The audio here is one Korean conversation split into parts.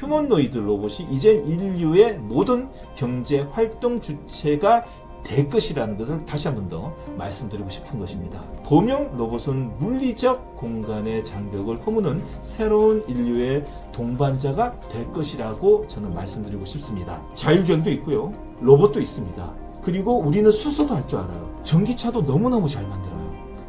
휴머노이드 로봇이 이제 인류의 모든 경제 활동 주체가 될 것이라는 것을 다시 한 번 더 말씀드리고 싶은 것입니다. 범용 로봇은 물리적 공간의 장벽을 허무는 새로운 인류의 동반자가 될 것이라고 저는 말씀드리고 싶습니다. 자율주행도 있고요. 로봇도 있습니다. 그리고 우리는 수소도 할 줄 알아요. 전기차도 너무너무 잘 만들어요.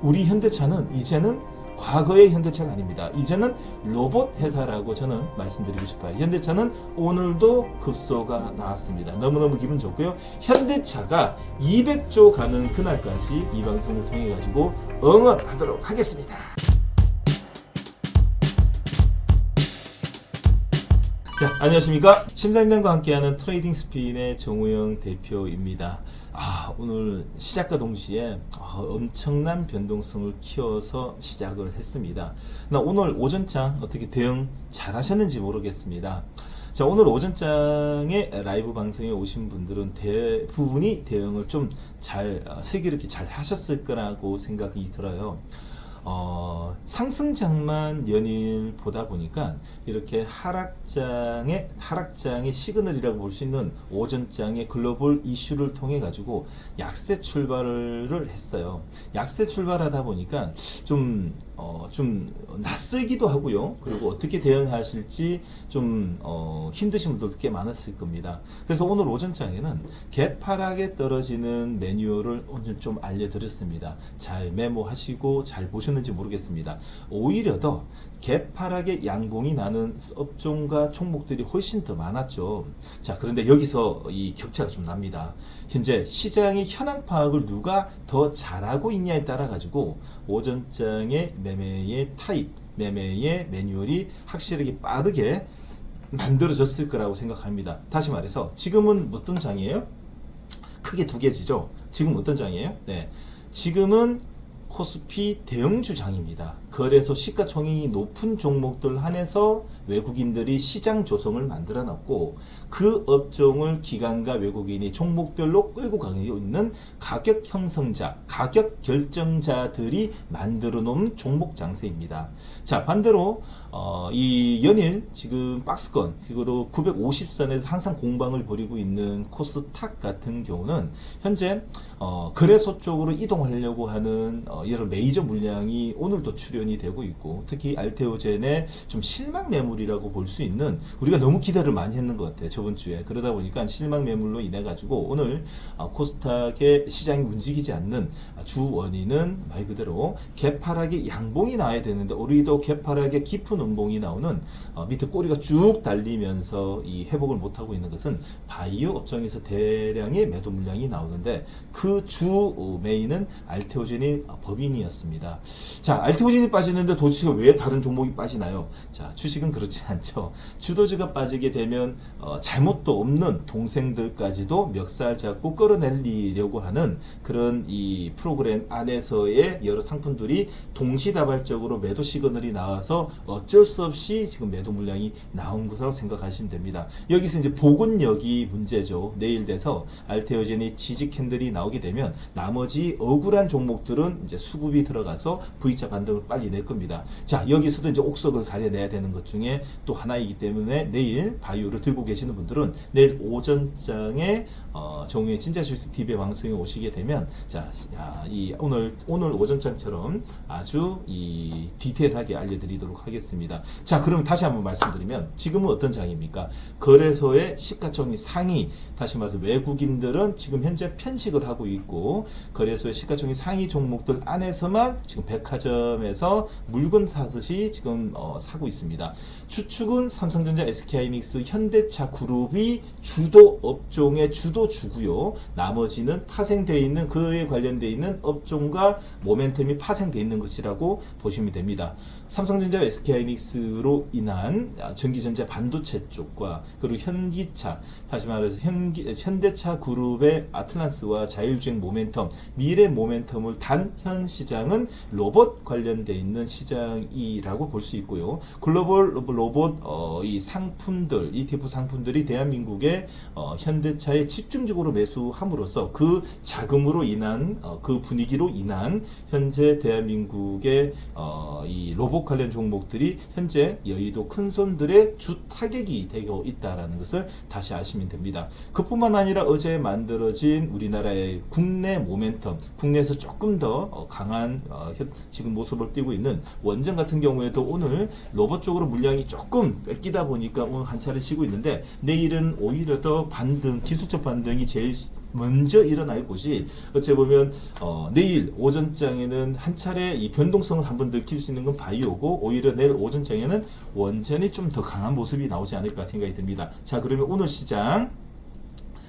우리 현대차는 이제는 과거의 현대차가 아닙니다. 이제는 로봇 회사라고 저는 말씀드리고 싶어요. 현대차는 오늘도 급소가 나왔습니다. 너무너무 기분 좋고요. 현대차가 200조 가는 그날까지 이 방송을 통해 가지고 응원하도록 하겠습니다. 자, 안녕하십니까. 심사임당과 함께하는 트레이딩 스핀의 정우영 대표입니다. 오늘 시작과 동시에 엄청난 변동성을 키워서 시작을 했습니다. 오늘 오전장 어떻게 대응 잘 하셨는지 모르겠습니다. 자, 오늘 오전장에 라이브 방송에 오신 분들은 대부분이 대응을 좀 잘 슬기롭게 잘 하셨을 거라고 생각이 들어요. 상승장만 연일 보다 보니까 이렇게 하락장의 시그널이라고 볼 수 있는 오전장의 글로벌 이슈를 통해 가지고 약세 출발을 했어요. 약세 출발하다 보니까 좀 낯설기도 하고요. 그리고 어떻게 대응하실지 좀 힘드신 분들도 꽤 많았을 겁니다. 그래서 오늘 오전장에는 개파락에 떨어지는 매뉴얼을 오늘 좀 알려드렸습니다. 잘 메모하시고 잘 보셨는지 모르겠습니다. 오히려 더 개파락의 양봉이 나는 업종과 종목들이 훨씬 더 많았죠. 자, 그런데 여기서 이 격차가 좀 납니다. 현재 시장의 현황 파악을 누가 더 잘하고 있냐에 따라 가지고 오전장의 매매의 타입, 매매의 매뉴얼이 확실하게 빠르게 만들어졌을 거라고 생각합니다. 다시 말해서 지금은 어떤 장이에요? 크게 두 개지죠. 지금 어떤 장이에요? 네, 지금은 코스피 대형주 장입니다. 거래소 시가총액이 높은 종목들 한해서 외국인들이 시장 조성을 만들어 놨고 그 업종을 기관과 외국인이 종목별로 끌고 가고 있는 가격 형성자, 가격 결정자들이 만들어 놓은 종목 장세입니다. 자, 반대로 이 연일 지금 박스권 그리고 950선에서 항상 공방을 벌이고 있는 코스닥 같은 경우는 현재 거래소 쪽으로 이동하려고 하는 여러 메이저 물량이 오늘도 출현이 되고 있고, 특히 알테오젠의 좀 실망 매물이라고 볼 수 있는, 우리가 너무 기대를 많이 했는 것 같아요 저번 주에. 그러다 보니까 실망 매물로 인해 가지고 오늘 코스닥의 시장이 움직이지 않는 주 원인은 말 그대로 개파락의 양봉이 나와야 되는데 우리도 개파락의 깊은 음봉이 나오는 밑에 꼬리가 쭉 달리면서 이 회복을 못하고 있는 것은 바이오 업종에서 대량의 매도 물량이 나오는데 그 주 메인은 알테오젠이 법인이었습니다. 자, 알테오젠이 빠지는데 도대체 왜 다른 종목이 빠지나요? 자, 주식은 그렇지 않죠. 주도주가 빠지게 되면 잘못도 없는 동생들까지도 멱살 잡고 끌어내리려고 하는 그런 이 프로그램 안에서의 여러 상품들이 동시다발적으로 매도 시그널이 나와서 어쩔 수 없이 지금 매도 물량이 나온 것으로 생각하시면 됩니다. 여기서 이제 복원력이 문제죠. 내일 돼서 알테오젠이 지지 캔들이 나오게 되면 나머지 억울한 종목들은 이제 수급이 들어가서 V자 반등을 빨리 낼 겁니다. 자, 여기서도 이제 옥석을 가려내야 되는 것 중에 또 하나이기 때문에 내일 바이오를 들고 계시는 분들은 내일 오전장에 정우의 진짜 주식 TV의 방송에 오시게 되면 이 오늘 오전장처럼 아주 이 디테일하게 알려드리도록 하겠습니다. 자, 그럼 다시 한번 말씀드리면 지금은 어떤 장입니까? 거래소의 시가총액 상위, 다시 말해서 외국인들은 지금 현재 편식을 하고 있고 거래소의 시가총액 상위 종목들 안에서만 지금 백화점에서 물건 사듯이 지금 사고 있습니다. 추측은 삼성전자, SK하이닉스, 현대차 그룹이 주도 업종의 주도주고요. 나머지는 파생되어 있는 그에 관련되어 있는 업종과 모멘텀이 파생되어 있는 것이라고 보시면 됩니다. 삼성전자, SK하이닉스로 인한 전기전자 반도체 쪽과 그리고 현기차, 다시 말해서 현대차 그룹의 아틀란스와 자율주행 모멘텀, 미래 모멘텀을 단현 시장은 로봇 관련되어 있는 시장이라고 볼 수 있고요. 글로벌 로봇 이 상품들, ETF 상품들이 대한민국의 현대차에 집중적으로 매수함으로써 그 자금으로 인한 그 분위기로 인한 현재 대한민국의 이 로봇 관련 종목들이 현재 여의도 큰손들의 주 타격이 되고 있다라는 것을 다시 아시면 됩니다. 그뿐만 아니라 어제 만들어진 우리나라의 국내 모멘텀, 국내에서 조금 더 강한 지금 모습을 띄고 있는 원전 같은 경우에도 오늘 로봇 쪽으로 물량이 조금 뺏기다 보니까 오늘 한 차례 쉬고 있는데, 내일은 오히려 더 반등, 기술적 반등이 제일 먼저 일어날 곳이 어째 보면 내일 오전장에는 한 차례 이 변동성을 한번 느낄 수 있는 건 바이오고, 오히려 내일 오전장에는 원전이 좀 더 강한 모습이 나오지 않을까 생각이 듭니다. 자, 그러면 오늘 시장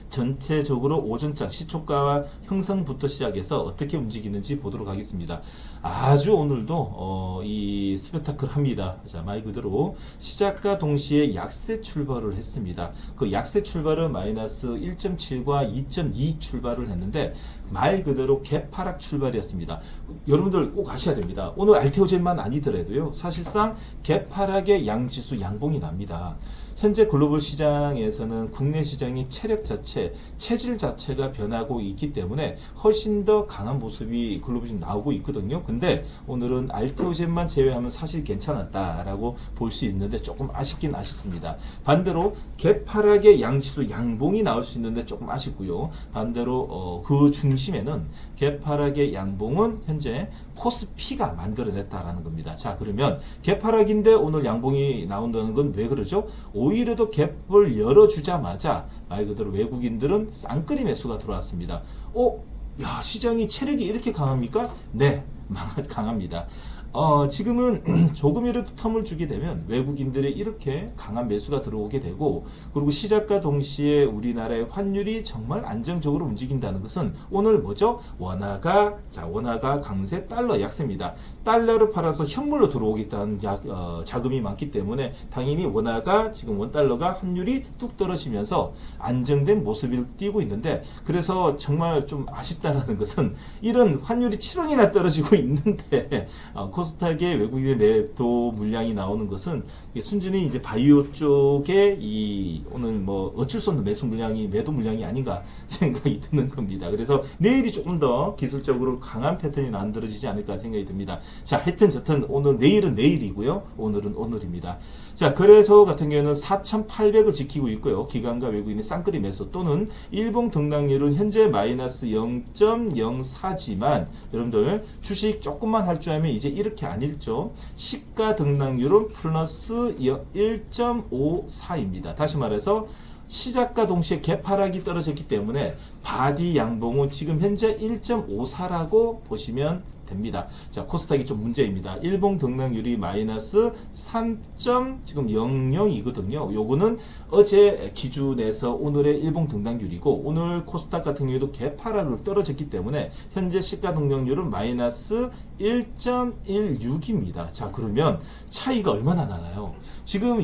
전체적으로 오전장 시초가 형성부터 시작해서 어떻게 움직이는지 보도록 하겠습니다. 아주 오늘도 이 스펙타클합니다. 자, 말 그대로 시작과 동시에 약세 출발을 했습니다. 그 약세 출발은 마이너스 1.7과 2.2 출발을 했는데 말 그대로 개파락 출발이었습니다. 여러분들 꼭 아셔야 됩니다. 오늘 알테오젠만 아니더라도요, 사실상 개파락의 양지수 양봉이 납니다. 현재 글로벌 시장에서는 국내 시장의 체력 자체, 체질 자체가 변하고 있기 때문에 훨씬 더 강한 모습이 글로벌 시장 나오고 있거든요. 근데 오늘은 알테오젠만 제외하면 사실 괜찮았다라고 볼 수 있는데 조금 아쉽긴 아쉽습니다. 반대로 개파락의 양지수 양봉이 나올 수 있는데 조금 아쉽고요. 반대로 그 중심에는 개파락의 양봉은 현재 코스피가 만들어냈다라는 겁니다. 자, 그러면 개파락인데 오늘 양봉이 나온다는 건 왜 그러죠? 오히려 더 갭을 열어주자마자 말 그대로 외국인들은 쌍끌이 매수가 들어왔습니다. 야, 시장이 체력이 이렇게 강합니까? 네, 강합니다. 지금은 조금이라도 텀을 주게 되면 외국인들의 이렇게 강한 매수가 들어오게 되고, 그리고 시작과 동시에 우리나라의 환율이 정말 안정적으로 움직인다는 것은 오늘 뭐죠? 원화가 강세, 달러 약세입니다. 달러를 팔아서 현물로 들어오겠다는 자금이 많기 때문에 당연히 원화가 지금 원달러가 환율이 뚝 떨어지면서 안정된 모습을 띄고 있는데, 그래서 정말 좀 아쉽다라는 것은 이런 환율이 7원이나 떨어지고 있는데 코스닥의 외국인의 매도 물량이 나오는 것은 순전히 이제 바이오 쪽에 이 오늘 뭐 어쩔 수 없는 매도 물량이 아닌가 생각이 드는 겁니다. 그래서 내일이 조금 더 기술적으로 강한 패턴이 만들어지지 않을까 생각이 듭니다. 자, 하여튼 저튼 오늘 내일은 내일이고요. 오늘은 오늘입니다. 자, 거래소 같은 경우에는 4,800을 지키고 있고요. 기관과 외국인의 쌍끌이 매수 또는 일봉 등락률은 현재 마이너스 0.04지만 여러분들 주식 조금만 할 줄 알면 이제 이렇게 안 읽죠. 시가 등락률은 플러스 1.54입니다. 다시 말해서 시작과 동시에 개파락이 떨어졌기 때문에 바디 양봉은 지금 현재 1.54라고 보시면 됩니다. 자, 코스닥이 좀 문제입니다. 일봉 등락률이 마이너스 3.00이거든요. 요거는 어제 기준에서 오늘의 일봉 등락률이고, 오늘 코스닥 같은 경우에도 개파락을 떨어졌기 때문에 현재 시가 등락률은 마이너스 1.16입니다. 자, 그러면 차이가 얼마나 나나요? 지금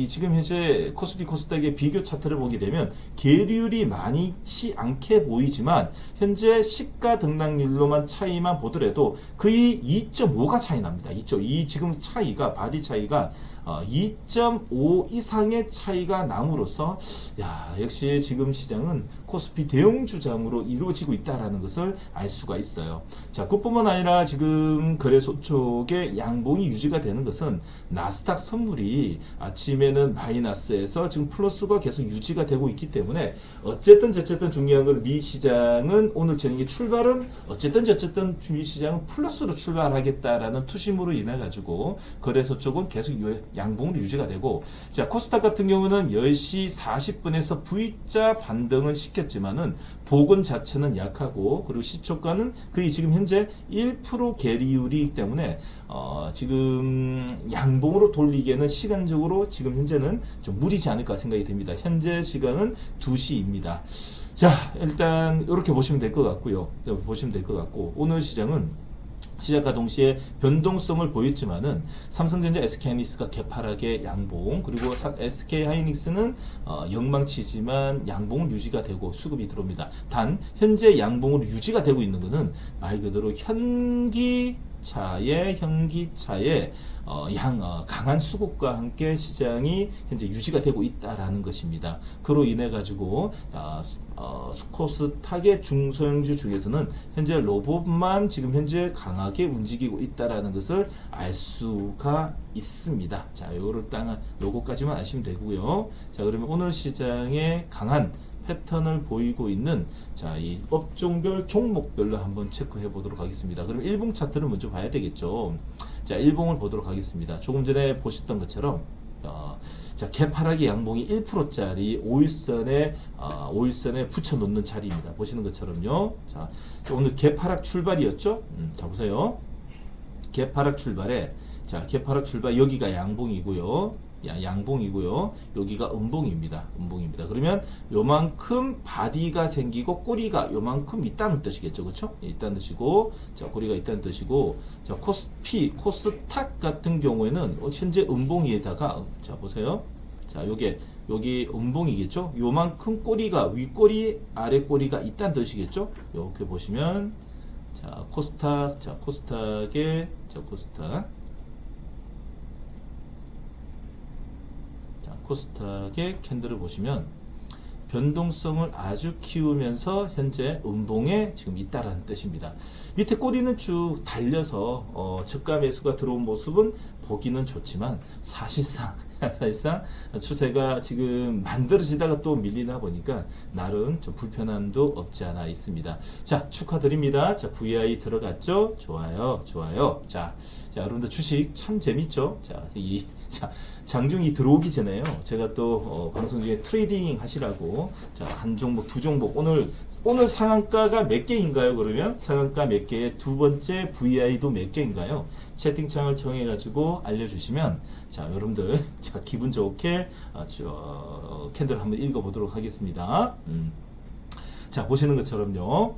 지금 현재 코스피 코스닥의 비교 차트를 보게 되면 계율이 많지 않게 보이지만 현재 시가 등락률로만 차이만 보더라도 거의 2.5가 차이 납니다. 지금 차이가 바디 차이가 2.5 이상의 차이가 남으로써 역시 지금 시장은 코스피 대형주장으로 이루어지고 있다는 것을 알 수가 있어요. 자, 그뿐만 아니라 지금 거래소 쪽에 양봉이 유지가 되는 것은 나스닥 선물이 아침에는 마이너스에서 지금 플러스가 계속 유지가 되고 있기 때문에 어쨌든 중요한 건 미 시장은 오늘 저녁에 출발은 어쨌든 미 시장은 플러스로 출발하겠다라는 투심으로 인해 가지고 거래소 쪽은 계속 양봉으로 유지가 되고, 자, 코스닥 같은 경우는 10시 40분에서 V자 반등은 시켰지만은 복원 자체는 약하고, 그리고 시초가는 거의 지금 현재 1% 계리율이기 때문에 지금 양봉으로 돌리기에는 시간적으로 지금 현재는 좀 무리지 않을까 생각이 됩니다. 현재 시간은 2시입니다. 자, 일단 이렇게 보시면 될 것 같고요. 오늘 시장은 시작과 동시에 변동성을 보였지만은 삼성전자, SK하이닉스가 개파락의 양봉, 그리고 SK하이닉스는 영망치지만 양봉은 유지가 되고 수급이 들어옵니다. 단 현재 양봉으로 유지가 되고 있는 것은 말 그대로 현기 현기차의 강한 수급과 함께 시장이 현재 유지가 되고 있다라는 것입니다. 그로 인해 가지고 코스닥의 중소형주 중에서는 현재 로봇만 지금 현재 강하게 움직이고 있다라는 것을 알 수가 있습니다. 자, 요거까지만 아시면 되고요. 자, 그러면 오늘 시장의 강한 패턴을 보이고 있는 이 업종별 종목별로 한번 체크해 보도록 하겠습니다. 그럼 일봉 차트를 먼저 봐야 되겠죠. 자, 일봉을 보도록 하겠습니다. 조금 전에 보셨던 것처럼 개파락의 양봉이 1%짜리 5일선에 붙여 놓는 자리입니다. 보시는 것처럼요. 자, 오늘 개파락 출발이었죠. 자, 보세요. 개파락 출발 여기가 양봉이고요. 양봉이고요. 여기가 음봉입니다. 그러면 요만큼 바디가 생기고 꼬리가 요만큼 있다는 뜻이겠죠. 그렇죠? 있다는 뜻이고, 자, 꼬리가 있다는 뜻이고, 자, 코스닥 같은 경우에는 현재 음봉에다가, 자, 보세요. 자, 여기 음봉이겠죠? 요만큼 꼬리가 윗꼬리, 아랫꼬리가 있다는 뜻이겠죠? 이렇게 보시면, 자, 코스닥, 코스닥의 캔들을 보시면 변동성을 아주 키우면서 현재 음봉에 지금 있다라는 뜻입니다. 밑에 꼬리는 쭉 달려서 저가 매수가 들어온 모습은 보기는 좋지만 사실상 추세가 지금 만들어지다가 또 밀리나 보니까 나름 좀 불편함도 없지 않아 있습니다. 자, 축하드립니다. 자, VI 들어갔죠? 좋아요. 자, 여러분들 주식 참 재밌죠? 자, 장중이 들어오기 전에요. 제가 또 방송 중에 트레이딩 하시라고 한 종목, 두 종목 오늘 상한가가 몇 개인가요? 그러면 상한가 몇 개에 두 번째 VI도 몇 개인가요? 채팅창을 통해 가지고 알려주시면 여러분들 기분 좋게 캔들 한번 읽어보도록 하겠습니다. 자, 보시는 것처럼요.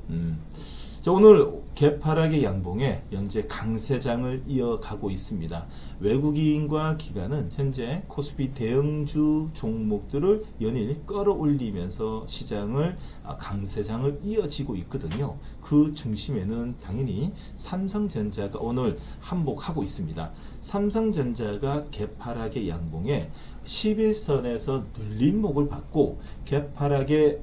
자, 오늘 개파락의 양봉에 현재 강세장을 이어가고 있습니다. 외국인과 기관은 현재 코스피 대형주 종목들을 연일 끌어올리면서 시장을 강세장을 이어지고 있거든요. 그 중심에는 당연히 삼성전자가 오늘 한복하고 있습니다. 삼성전자가 개파락의 양봉에 11선에서 눌림목을 받고 개파락의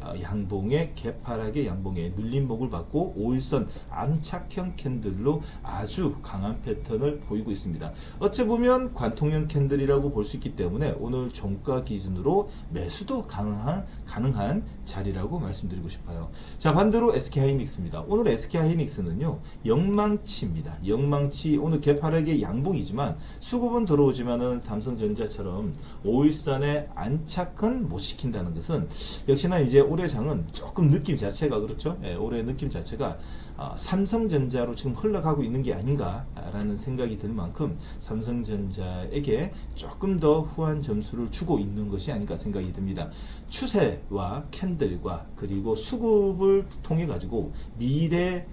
양봉에 눌림목을 받고 5일선 안착형 캔들로 아주 강한 패턴을 보이고 있습니다. 어찌 보면 관통형 캔들이라고 볼 수 있기 때문에 오늘 종가 기준으로 매수도 가능한 자리라고 말씀드리고 싶어요. 자, 반대로 SK하이닉스입니다. 오늘 SK하이닉스는요 영망치입니다. 영망치 오늘 개파락의 양봉이지만 수급은 들어오지만은 삼성전자처럼 5일선에 안착은 못 시킨다는 것은 역시나 이제 올해 장은 조금 느낌 자체가 그렇죠. 올해 느낌 자체가 삼성전자로 지금 흘러가고 있는 게 아닌가라는 생각이 들 만큼 삼성전자에게 조금 더 후한 점수를 주고 있는 것이 아닌가 생각이 듭니다. 추세와 캔들과 그리고 수급을 통해 가지고 미래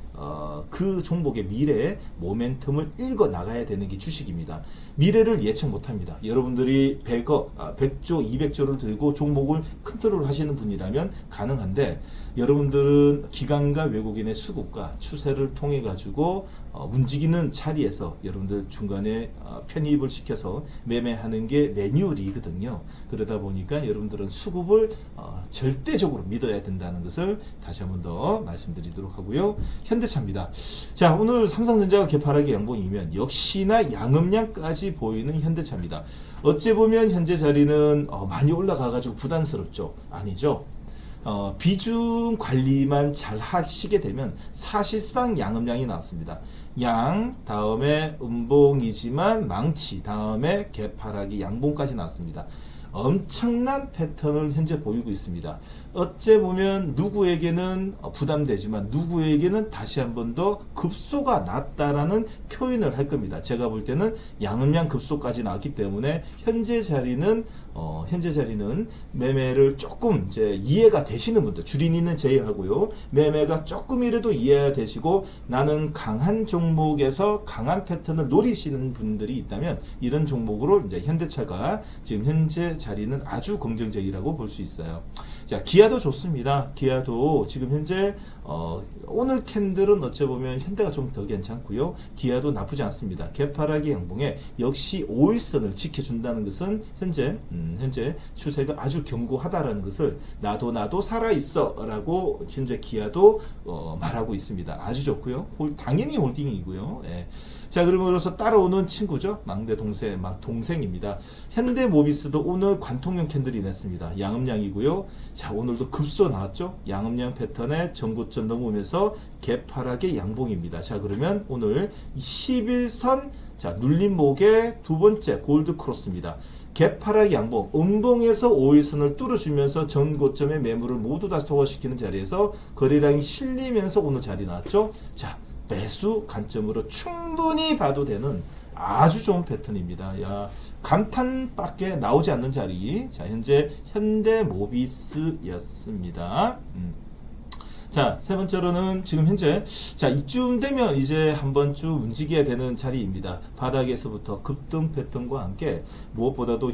그 종목의 미래의 모멘텀을 읽어 나가야 되는 게 주식입니다. 미래를 예측 못합니다. 여러분들이 100조, 200조를 들고 종목을 컨트롤 하시는 분이라면 가능한데 여러분들은 기관과 외국인의 수급과 추세를 통해 가지고 움직이는 자리에서 여러분들 중간에 편입을 시켜서 매매하는 게 매뉴얼이거든요. 그러다 보니까 여러분들은 수급을 절대적으로 믿어야 된다는 것을 다시 한 번 더 말씀드리도록 하고요. 현대차입니다. 자, 오늘 삼성전자가 개파락의 양봉이면 역시나 양음량까지 보이는 현대차입니다. 어찌 보면 현재 자리는 많이 올라가가지고 부담스럽죠? 아니죠. 비중 관리만 잘 하시게 되면 사실상 양음량이 나왔습니다. 양, 다음에 음봉이지만 망치, 다음에 개파락이 양봉까지 나왔습니다. 엄청난 패턴을 현재 보이고 있습니다. 어째 보면 누구에게는 부담되지만 누구에게는 다시 한 번 더 급소가 났다라는 표현을 할 겁니다. 제가 볼 때는 양음량 급소까지 나왔기 때문에 현재 자리는 매매를 조금 이제 이해가 되시는 분들, 주린이는 제외하고요. 매매가 조금이라도 이해가 되시고 나는 강한 종목에서 강한 패턴을 노리시는 분들이 있다면 이런 종목으로 이제 현대차가 지금 현재 자리는 아주 긍정적이라고 볼 수 있어요. 자, 자, 기아도 좋습니다. 기아도 지금 현재 오늘 캔들은 어찌 보면 현대가 좀 더 괜찮고요. 기아도 나쁘지 않습니다. 개파락의 양봉에 역시 5일선을 지켜준다는 것은 현재 추세가 아주 견고하다라는 것을 나도 살아있어라고 현재 기아도 말하고 있습니다. 아주 좋고요. 당연히 홀딩이고요. 예. 자, 그러므로서 따라오는 친구죠. 막내 동생입니다. 현대모비스도 오늘 관통용 캔들이 냈습니다. 양음량이고요. 자, 오늘도 급소 나왔죠. 양음량 패턴에 전고점 넘으면서 개파락의 양봉입니다. 자, 그러면 오늘 11선 자, 눌림목의 두 번째 골드 크로스입니다. 개파락 양봉, 음봉에서 5일선을 뚫어주면서 전고점의 매물을 모두 다 소화시키는 자리에서 거래량이 실리면서 오늘 자리 나왔죠. 자, 매수 관점으로 충분히 봐도 되는 아주 좋은 패턴입니다. 야, 감탄밖에 나오지 않는 자리. 자, 현재 현대모비스였습니다. 자, 세 번째로는 지금 현재 자, 이쯤 되면 이제 한번 쭉 움직여야 되는 자리입니다. 바닥에서부터 급등 패턴과 함께 무엇보다도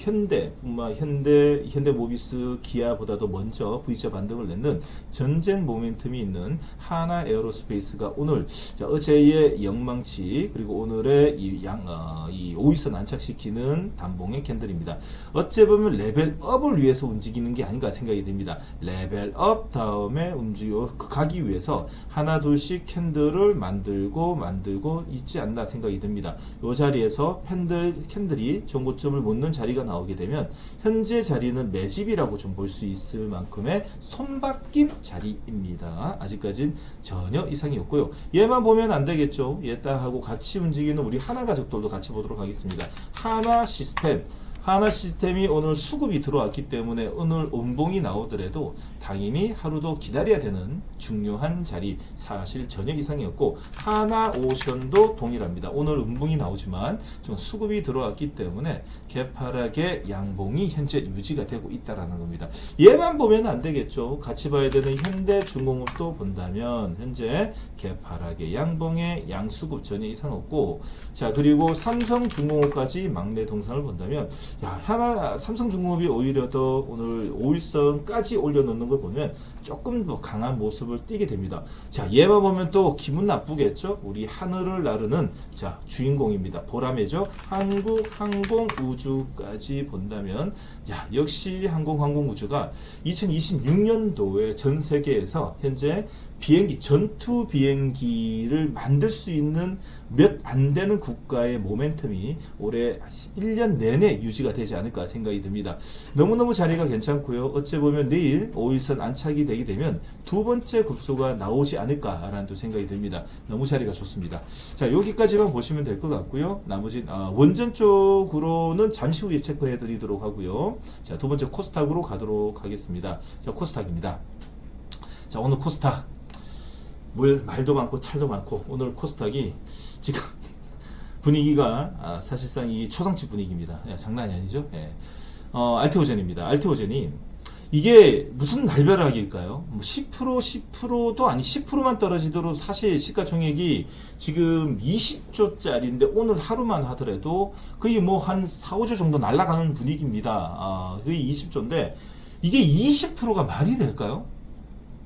현대모비스 기아보다도 먼저 V자 반등을 냈는 전쟁 모멘텀이 있는 하나 에어로스페이스가 오늘 자, 어제의 영망치 그리고 오늘의 이 5일선 안착시키는 단봉의 캔들입니다. 어째 보면 레벨업을 위해서 움직이는 게 아닌가 생각이 듭니다. 레벨업 다음에 가기 위해서 하나 둘씩 캔들을 만들고 있지 않나 생각이 듭니다. 이 자리에서 캔들이 전고점을 못 넣는 자리가 나오게 되면 현재 자리는 매집이라고 좀 볼 수 있을 만큼의 손바뀜 자리입니다. 아직까진 전혀 이상이 없고요. 얘만 보면 안 되겠죠. 얘 따하고 같이 움직이는 우리 하나 가족들도 같이 보도록 하겠습니다. 하나 시스템이 오늘 수급이 들어왔기 때문에 오늘 음봉이 나오더라도 당연히 하루도 기다려야 되는 중요한 자리 사실 전혀 이상이 없고 하나오션도 동일합니다. 오늘 음봉이 나오지만 좀 수급이 들어왔기 때문에 개파락의 양봉이 현재 유지가 되고 있다라는 겁니다. 얘만 보면 안 되겠죠. 같이 봐야 되는 현대중공업도 본다면 현재 개파락의 양봉에 양수급 전혀 이상 없고 자 그리고 삼성중공업까지 막내 동상을 본다면 야, 삼성중공업이 오히려 더 오늘 5일선까지 올려놓는 걸 보면 조금 더 강한 모습을 띠게 됩니다. 자, 얘만 보면 또 기분 나쁘겠죠? 우리 하늘을 나르는 자, 주인공입니다. 보라매죠? 한국항공우주까지 본다면 야, 역시 항공우주가 2026년도에 전 세계에서 현재 전투 비행기를 만들 수 있는 몇 안 되는 국가의 모멘텀이 올해 1년 내내 유지가 되지 않을까 생각이 듭니다. 너무너무 자리가 괜찮고요. 어찌 보면 내일 5일선 안착이 되게 되면 두 번째 급소가 나오지 않을까라는 또 생각이 듭니다. 너무 자리가 좋습니다. 자, 여기까지만 보시면 될 것 같고요. 나머지 원전 쪽으로는 잠시 후에 체크해 드리도록 하고요. 자, 두 번째 코스닥으로 가도록 하겠습니다. 자, 코스닥입니다. 자, 오늘 코스닥 말도 많고 찰도 많고 오늘 코스닥이 지금 분위기가 사실상 이 초상집 분위기입니다. 장난이 아니죠. 알테오젠입니다. 알테오젠이 이게 무슨 날벼락일까요? 뭐 10%도 아니 10%만 떨어지도록 사실 시가총액이 지금 20조짜리인데 오늘 하루만 하더라도 거의 뭐 한 4, 5조 정도 날아가는 분위기입니다. 거의 20조인데 이게 20%가 말이 될까요?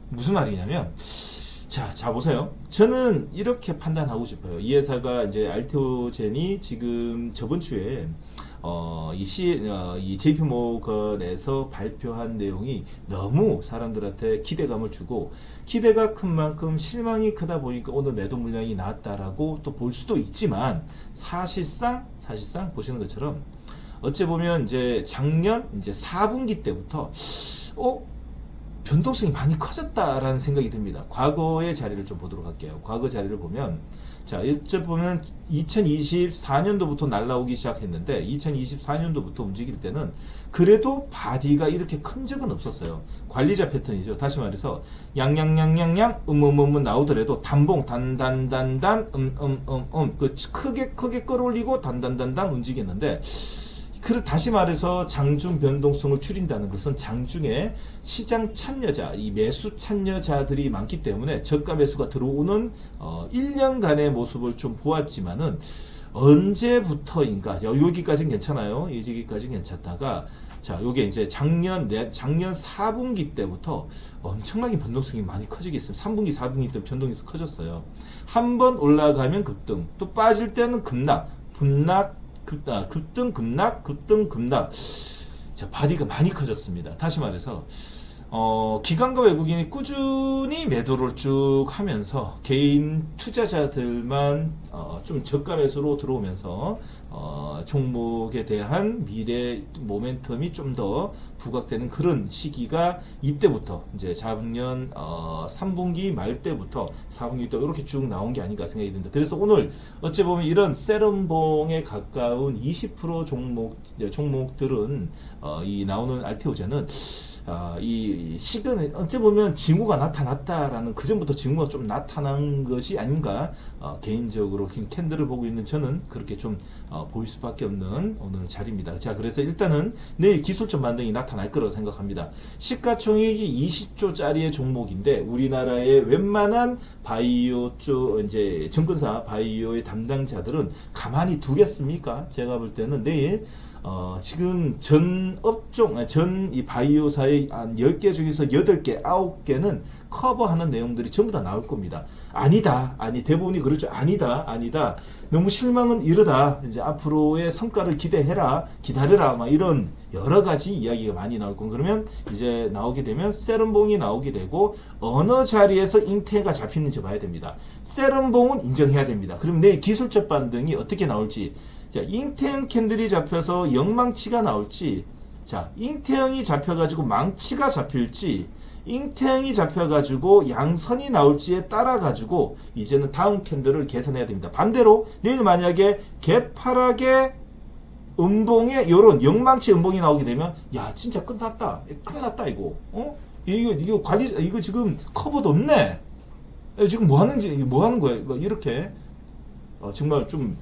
무슨 말이냐면 자 보세요. 저는 이렇게 판단하고 싶어요. 이 회사가 이제 알테오젠이 지금 저번 주에 이 JP모건에서 발표한 내용이 너무 사람들한테 기대감을 주고 기대가 큰 만큼 실망이 크다 보니까 오늘 매도 물량이 나왔다라고 또 볼 수도 있지만 사실상 보시는 것처럼 어찌 보면 이제 작년 이제 4분기 때부터 변동성이 많이 커졌다라는 생각이 듭니다. 과거의 자리를 좀 보도록 할게요. 과거 자리를 보면 자, 이제 보면 2024년도부터 날라오기 시작했는데 2024년도부터 움직일 때는 그래도 바디가 이렇게 큰 적은 없었어요. 관리자 패턴이죠. 다시 말해서 양양양양양 나오더라도 단봉 단단단단 그 크게 끌어올리고 단단단단 움직였는데 다시 말해서 장중 변동성을 줄인다는 것은 장중에 시장 참여자, 이 매수 참여자들이 많기 때문에 저가 매수가 들어오는 1년간의 모습을 좀 보았지만은 언제부터인가 여기까지는 괜찮아요. 여기까지는 괜찮다가 자, 요게 이제 작년 4분기 때부터 엄청나게 변동성이 많이 커지게 있어요. 3분기, 4분기 때 변동이 커졌어요. 한 번 올라가면 급등, 또 빠질 때는 급등, 급락. 자, 바디가 많이 커졌습니다. 다시 말해서 기관과 외국인이 꾸준히 매도를 쭉 하면서 개인 투자자들만 좀 저가 매수로 들어오면서 종목에 대한 미래 모멘텀이 좀 더 부각되는 그런 시기가 이때부터 이제 작년 3분기 말 때부터 4분기 때 이렇게 쭉 나온 게 아닌가 생각이 듭니다. 그래서 오늘 어찌 보면 이런 세럼봉에 가까운 20% 종목들은 이 나오는 알테오제는 이 시그널 어찌 보면 징후가 나타났다라는 그 전부터 징후가 좀 나타난 것이 아닌가 개인적으로 지금 캔들을 보고 있는 저는 그렇게 좀 보일 수밖에 없는 오늘 자리입니다. 자, 그래서 일단은 내일 기술적 반등이 나타날 거라고 생각합니다. 시가총액이 20조짜리의 종목인데 우리나라의 웬만한 바이오 쪽 이제 증권사 바이오의 담당자들은 가만히 두겠습니까? 제가 볼 때는 내일 지금 전 업종, 전 이 바이오사의 한 10개 중에서 8개, 9개는 커버하는 내용들이 전부 다 나올 겁니다. 아니다. 대부분이 그렇죠. 아니다. 너무 실망은 이르다. 이제 앞으로의 성과를 기다려라. 막 이런 여러 가지 이야기가 많이 나올 겁니다. 그러면 이제 나오게 되면 세럼봉이 나오게 되고 어느 자리에서 잉태가 잡히는지 봐야 됩니다. 세럼봉은 인정해야 됩니다. 그럼 내일 기술적 반등이 어떻게 나올지 자, 잉태형 캔들이 잡혀서 영망치가 나올지, 자, 잉태형이 잡혀가지고 망치가 잡힐지, 잉태형이 잡혀가지고 양선이 나올지에 따라가지고 이제는 다음 캔들을 계산해야 됩니다. 반대로 내일 만약에 개파락의 음봉에 요런 영망치 음봉이 나오게 되면 야 진짜 끝났다. 큰일 났다 이거. 이거 관리 이거 지금 커버도 없네. 지금 뭐 하는 거야? 이렇게 정말 좀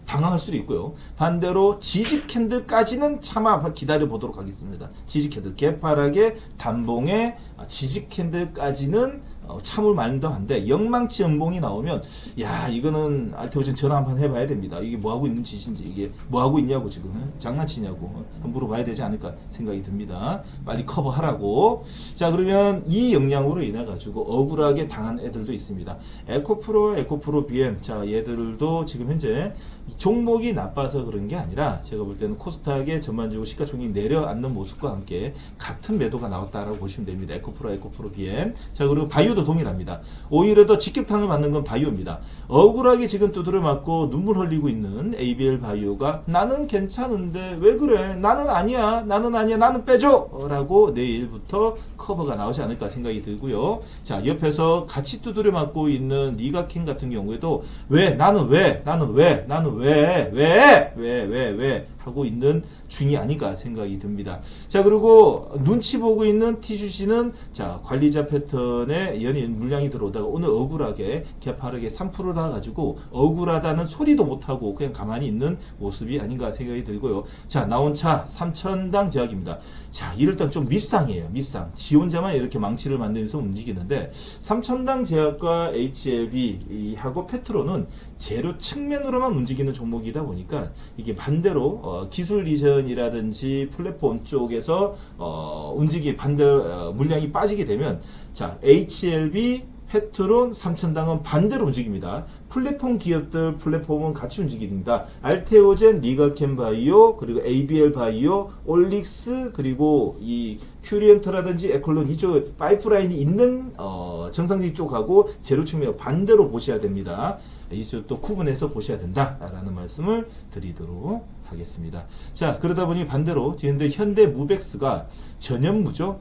당황할 수도 있고요. 반대로 지지 캔들까지는 차마 기다려 보도록 하겠습니다. 지지 캔들 개파락의 단봉의 지지 캔들까지는 참을 만도 한데 영망치 음봉이 나오면 야 이거는 알테오젠 전화 한번 해봐야 됩니다. 이게 뭐 하고 있는 짓인지 이게 뭐 하고 있냐고 지금 장난치냐고 한번 물어봐야 되지 않을까 생각이 듭니다. 빨리 커버하라고. 자 그러면 이 영향으로 인해 가지고 억울하게 당한 애들도 있습니다. 에코프로 BM 자 얘들도 지금 현재 종목이 나빠서 그런 게 아니라 제가 볼 때는 코스닥의 전반적으로 시가총액이 내려앉는 모습과 함께 같은 매도가 나왔다라고 보시면 됩니다. 에코프로 BM 자 그리고 바이오도 동일합니다. 오히려 더 직격탄을 맞는 건 바이오입니다. 억울하게 지금 두드려 맞고 눈물 흘리고 있는 ABL 바이오가 나는 괜찮은데 왜 그래? 나는 아니야. 나는 빼줘! 라고 내일부터 커버가 나오지 않을까 생각이 들고요. 자 옆에서 같이 두드려 맞고 있는 리가캔 같은 경우에도 나는 왜 하고 있는 중이 아닌가 생각이 듭니다. 자 그리고 눈치 보고 있는 TCC는 자 관리자 패턴에 연인 물량이 들어오다가 오늘 억울하게 개파르게 3%다 가지고 억울하다는 소리도 못하고 그냥 가만히 있는 모습이 아닌가 생각이 들고요. 자 나온 차 3천당 제약입니다. 자 이럴 땐 좀 밉상이에요. 지 혼자만 이렇게 망치를 만들면서 움직이는데 3천당 제약과 HLB 하고 페트로는 재료 측면으로만 움직이는 종목이다 보니까 이게 반대로 기술 이전이라든지 플랫폼 쪽에서 물량이 빠지게 되면 자 HLB 페트론 3천당은 반대로 움직입니다. 플랫폼 기업들 플랫폼은 같이 움직입니다. 알테오젠, 리가캔 바이오, 그리고 ABL 바이오, 올릭스, 그리고 이 큐리엔터라든지 에콜론 이쪽 파이프라인이 있는 정상적인 쪽하고 제로 측면 반대로 보셔야 됩니다. 이쪽 또 구분해서 보셔야 된다라는 말씀을 드리도록 하겠습니다. 자 그러다 보니 반대로 현대무백스가 전현무죠.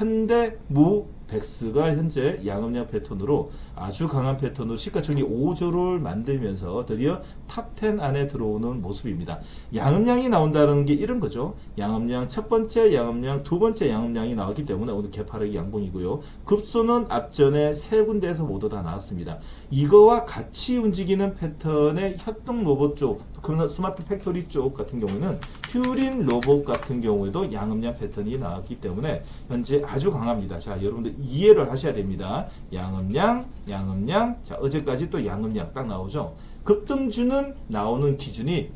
현대무백스가 현재 양음량 패턴으로 아주 강한 패턴으로 시가총액 5조를 만들면서 드디어 탑10 안에 들어오는 모습입니다. 양음량이 나온다는 게 이런 거죠. 양음량 첫 번째 양음량, 두 번째 양음량이 나왔기 때문에 오늘 개파락이 양봉이고요. 급소는 앞전에 세 군데에서 모두 다 나왔습니다. 이거와 같이 움직이는 패턴의 협동 로봇 쪽, 그러나 스마트 팩토리 쪽 같은 경우에는 큐림 로봇 같은 경우에도 양음량 패턴이 나왔기 때문에 현재 아주 강합니다. 자 여러분들 이해를 하셔야 됩니다. 양음량 자 어제까지 또 양음량 딱 나오죠. 급등주는 나오는 기준이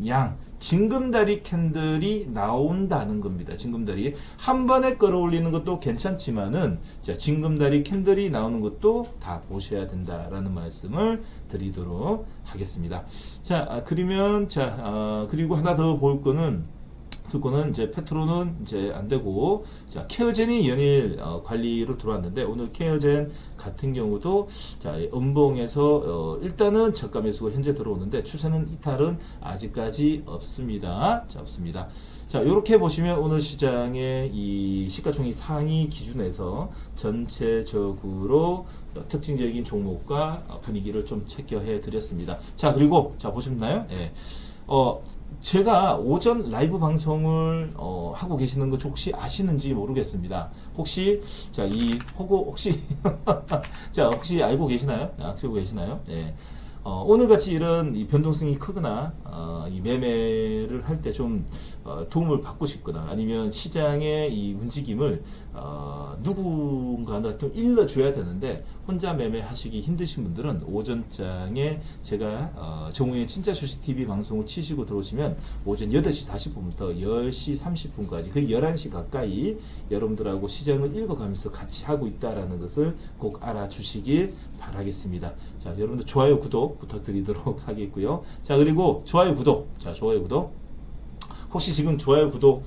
양 징금다리 캔들이 나온다는 겁니다. 징금다리 한 번에 끌어올리는 것도 괜찮지만은 자, 징금다리 캔들이 나오는 것도 다 보셔야 된다라는 말씀을 드리도록 하겠습니다. 자, 그러면 그리고 하나 더 볼 거는 이제 페트로는 이제 안 되고, 자, 케어젠이 연일 관리로 들어왔는데, 오늘 케어젠 같은 경우도 자, 음봉에서 일단은 저가 매수가 현재 들어오는데 추세는 이탈은 아직까지 없습니다. 자, 없습니다. 자, 이렇게 보시면 오늘 시장의 이 시가총액 상위 기준에서 전체적으로 특징적인 종목과 분위기를 좀 체크해 드렸습니다. 자, 그리고 자, 보셨나요? 예. 제가 오전 라이브 방송을 하고 계시는 거 혹시 아시는지 모르겠습니다. 혹시 혹시 자, 혹시 알고 계시나요? 알고 계시나요? 예. 오늘 같이 이런 이 변동성이 크거나 이 매매를 할 때 좀 도움을 받고 싶거나 아니면 시장의 이 움직임을 누군가 좀 일러줘야 되는데 혼자 매매하시기 힘드신 분들은 오전장에 제가 정우의 진짜 주식 TV 방송을 치시고 들어오시면 오전 8시 40분부터 10시 30분까지 거의 11시 가까이 여러분들하고 시장을 읽어가면서 같이 하고 있다라는 것을 꼭 알아주시길 바라겠습니다. 자, 여러분들 좋아요, 구독 부탁드리도록 하겠고요. 자, 그리고 좋아요, 구독. 자, 좋아요, 구독. 혹시 지금 좋아요, 구독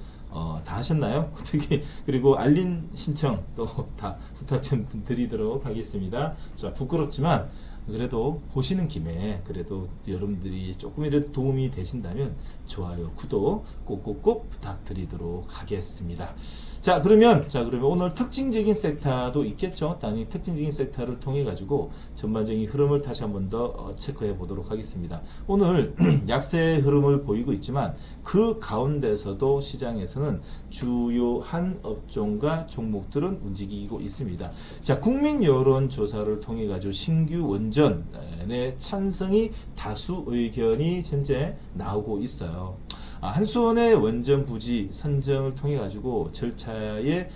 다 하셨나요? 어떻게 그리고 알림 신청 또 다 부탁 좀 드리도록 하겠습니다. 자, 부끄럽지만 그래도 보시는 김에 그래도 여러분들이 조금이라도 도움이 되신다면 좋아요, 구독 꼭꼭꼭 부탁드리도록 하겠습니다. 자, 그러면 오늘 특징적인 섹터도 있겠죠. 당연히 특징적인 섹터를 통해 가지고 전반적인 흐름을 다시 한번 더 체크해 보도록 하겠습니다. 오늘 약세 흐름을 보이고 있지만 그 가운데서도 시장에서는 주요한 업종과 종목들은 움직이고 있습니다. 자, 국민 여론 조사를 통해 가지고 신규 원전의 찬성이 다수 의견이 현재 나오고 있어요. 한수원의 원전 부지 선정을 통해 가지고 절차의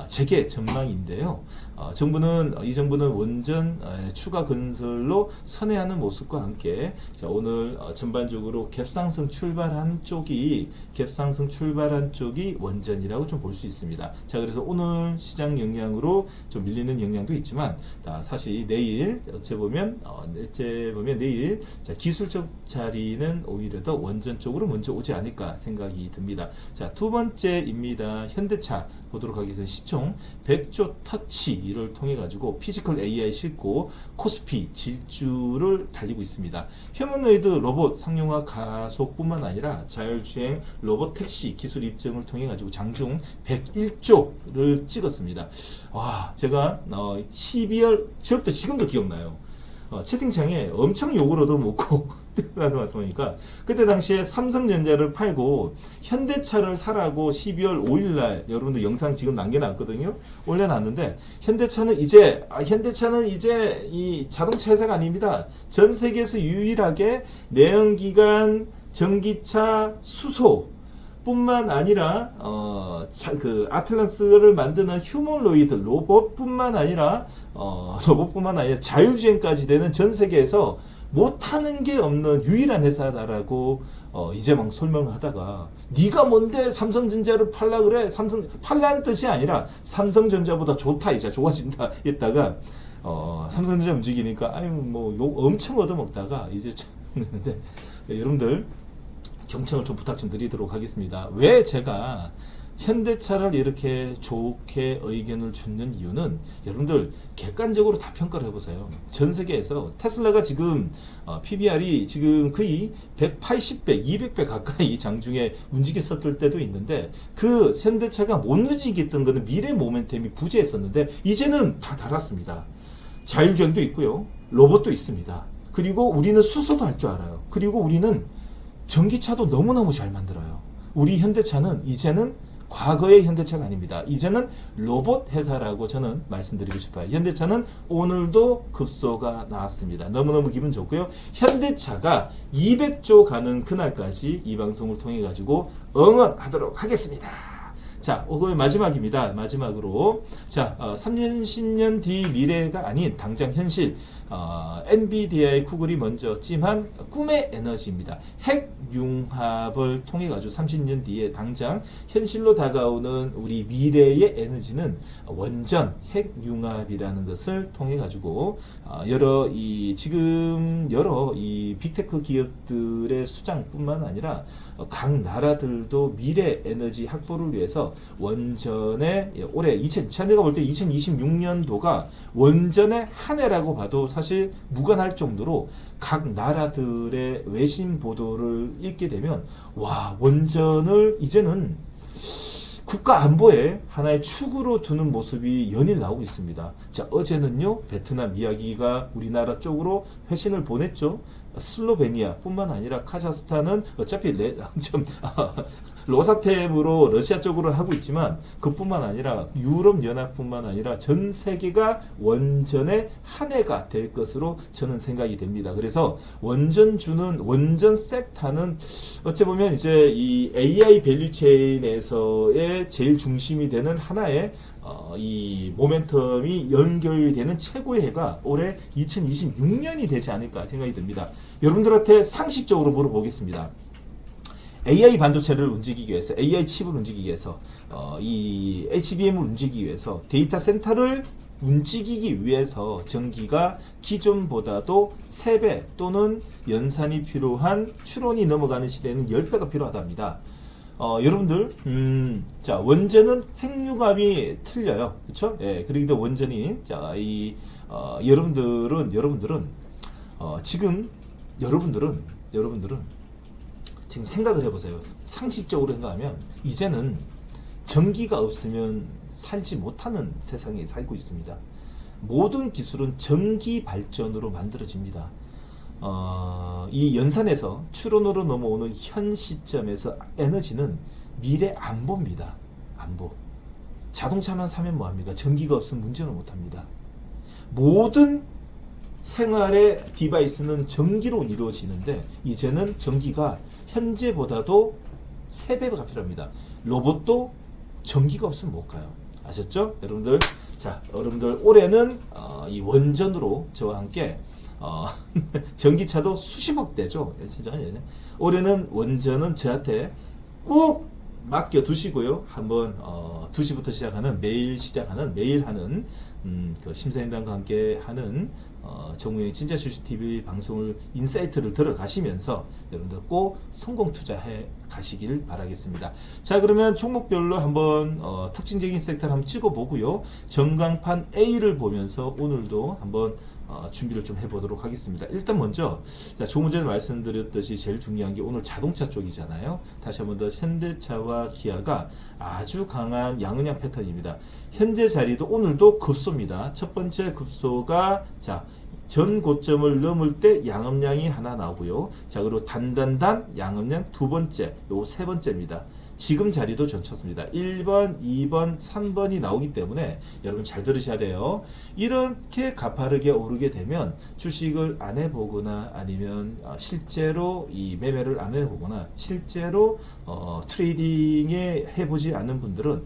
재개 전망인데요. 이 정부는 원전 추가 건설로 선회하는 모습과 함께 자, 오늘 전반적으로 갭상승 출발한 쪽이 원전이라고 좀 볼 수 있습니다. 자, 그래서 오늘 시장 영향으로 좀 밀리는 영향도 있지만 사실 내일 어째 보면 내일 자, 기술적 자리는 오히려 더 원전 쪽으로 먼저 오지 않을까 생각이 듭니다. 자, 두 번째입니다. 현대차 보도록 하겠습니다. 시총 100조 터치를 통해 가지고 피지컬 AI 싣고 코스피 질주를 달리고 있습니다. 휴머노이드 로봇 상용화 가속뿐만 아니라 자율주행 로봇 택시 기술 입증을 통해 가지고 장중 101조를 찍었습니다. 와, 제가 12월 저부터 지금도 기억나요. 채팅창에 엄청 욕을 얻어먹고 뜨거워서 보니까 그때 당시에 삼성전자를 팔고 현대차를 사라고 12월 5일날 여러분들 영상 지금 남겨놨거든요. 올려놨는데 현대차는 이제 이 자동차 회사가 아닙니다. 전 세계에서 유일하게 내연기관 전기차 수소 뿐만 아니라 그 아틀란스를 만드는 휴머노이드 로봇뿐만 아니라 자율주행까지 되는 전 세계에서 못하는 게 없는 유일한 회사다라고 이제 막 설명을 하다가 네가 뭔데 삼성전자를 팔라 그래? 팔라는 뜻이 아니라 삼성전자보다 좋다, 이제 좋아진다 했다가 삼성전자 움직이니까 욕 엄청 얻어먹다가 이제 했는데 여러분들 경청을 좀 부탁 좀 드리도록 하겠습니다. 왜 제가 현대차를 이렇게 좋게 의견을 주는 이유는 여러분들 객관적으로 다 평가를 해보세요. 전 세계에서 테슬라가 지금 PBR이 지금 거의 180배, 200배 가까이 장중에 움직였었을 때도 있는데 그 현대차가 못 움직였던 거는 미래 모멘텀이 부재했었는데 이제는 다 달았습니다. 자율주행도 있고요. 로봇도 있습니다. 그리고 우리는 수소도 할 줄 알아요. 그리고 우리는 전기차도 너무너무 잘 만들어요. 우리 현대차는 이제는 과거의 현대차가 아닙니다. 이제는 로봇 회사라고 저는 말씀드리고 싶어요. 현대차는 오늘도 급소가 나왔습니다. 너무너무 기분 좋고요. 현대차가 200조 가는 그날까지 이 방송을 통해 가지고 응원하도록 하겠습니다. 자, 그거 마지막입니다. 마지막으로. 자, 3년, 10년 뒤 미래가 아닌 당장 현실. 엔비디아의 구글이 먼저 찜한 꿈의 에너지입니다. 핵융합을 통해 가지고 30년 뒤에 당장 현실로 다가오는 우리 미래의 에너지는 원전 핵융합이라는 것을 통해 가지고 지금 여러 이 빅테크 기업들의 수장뿐만 아니라 각 나라들도 미래 에너지 확보를 위해서 원전에 올해 제가 볼 때 2026년도가 원전의 한 해라고 봐도 사실 무관할 정도로 각 나라들의 외신 보도를 읽게 되면 와, 원전을 이제는 국가 안보의 하나의 축으로 두는 모습이 연일 나오고 있습니다. 자, 어제는요, 베트남 이야기가 우리나라 쪽으로 회신을 보냈죠. 슬로베니아 뿐만 아니라 카자흐스탄은 어차피 로사템으로 러시아 쪽으로 하고 있지만 그뿐만 아니라 유럽 연합뿐만 아니라 전 세계가 원전의 한 해가 될 것으로 저는 생각이 됩니다. 그래서 원전 섹터는 어찌 보면 이제 이 AI 밸류 체인에서의 제일 중심이 되는 하나의 이 모멘텀이 연결되는 최고의 해가 올해 2026년이 되지 않을까 생각이 듭니다. 여러분들한테 상식적으로 물어보겠습니다. AI 반도체를 움직이기 위해서, AI 칩을 움직이기 위해서, 이 HBM을 움직이기 위해서, 데이터 센터를 움직이기 위해서 전기가 기존보다도 3배 또는 연산이 필요한 추론이 넘어가는 시대에는 10배가 필요하답니다. 여러분들, 자, 원전은 핵융합이 틀려요. 그쵸? 예, 그러기도 원전이, 자, 여러분들은, 지금, 여러분들은, 지금 생각을 해보세요. 상식적으로 생각하면, 이제는 전기가 없으면 살지 못하는 세상에 살고 있습니다. 모든 기술은 전기 발전으로 만들어집니다. 이 연산에서 추론으로 넘어오는 현 시점에서 에너지는 미래 안보입니다. 안보. 자동차만 사면 뭐합니까? 전기가 없으면 운전을 못합니다. 모든 생활의 디바이스는 전기로 이루어지는데 이제는 전기가 현재보다도 3배가 필요합니다. 로봇도 전기가 없으면 못 가요. 아셨죠? 여러분들, 자, 여러분들 올해는 이 원전으로 저와 함께 전기차도 수십억 대죠. 진짜. 올해는 원전은 저한테 꼭 맡겨 두시고요. 한번 2시부터 시작하는 매일 하는 그 심사인단과 함께 하는 정우영의 진짜 주식 TV 방송을 인사이트를 들어가시면서 여러분들 꼭 성공 투자해 가시기를 바라겠습니다. 자, 그러면 종목별로 한번 특징적인 섹터를 한번 찍어보고요. 전광판 A를 보면서 오늘도 한번 준비를 좀 해보도록 하겠습니다. 일단 먼저 조금 전에 말씀드렸듯이 제일 중요한 게 오늘 자동차 쪽이잖아요. 다시 한번 더 현대차와 기아가 아주 강한 양은양 패턴입니다. 현재 자리도 오늘도 급소입니다. 첫 번째 급소가 전 고점을 넘을 때 양음량이 하나 나오고요. 자, 그리고 단단단 양음량 두 번째, 요 세 번째입니다. 지금 자리도 좋습니다. 1번, 2번, 3번이 나오기 때문에 여러분 잘 들으셔야 돼요. 이렇게 가파르게 오르게 되면 주식을 안 해보거나 아니면 실제로 이 매매를 안 해보거나 실제로 트레이딩에 해보지 않는 분들은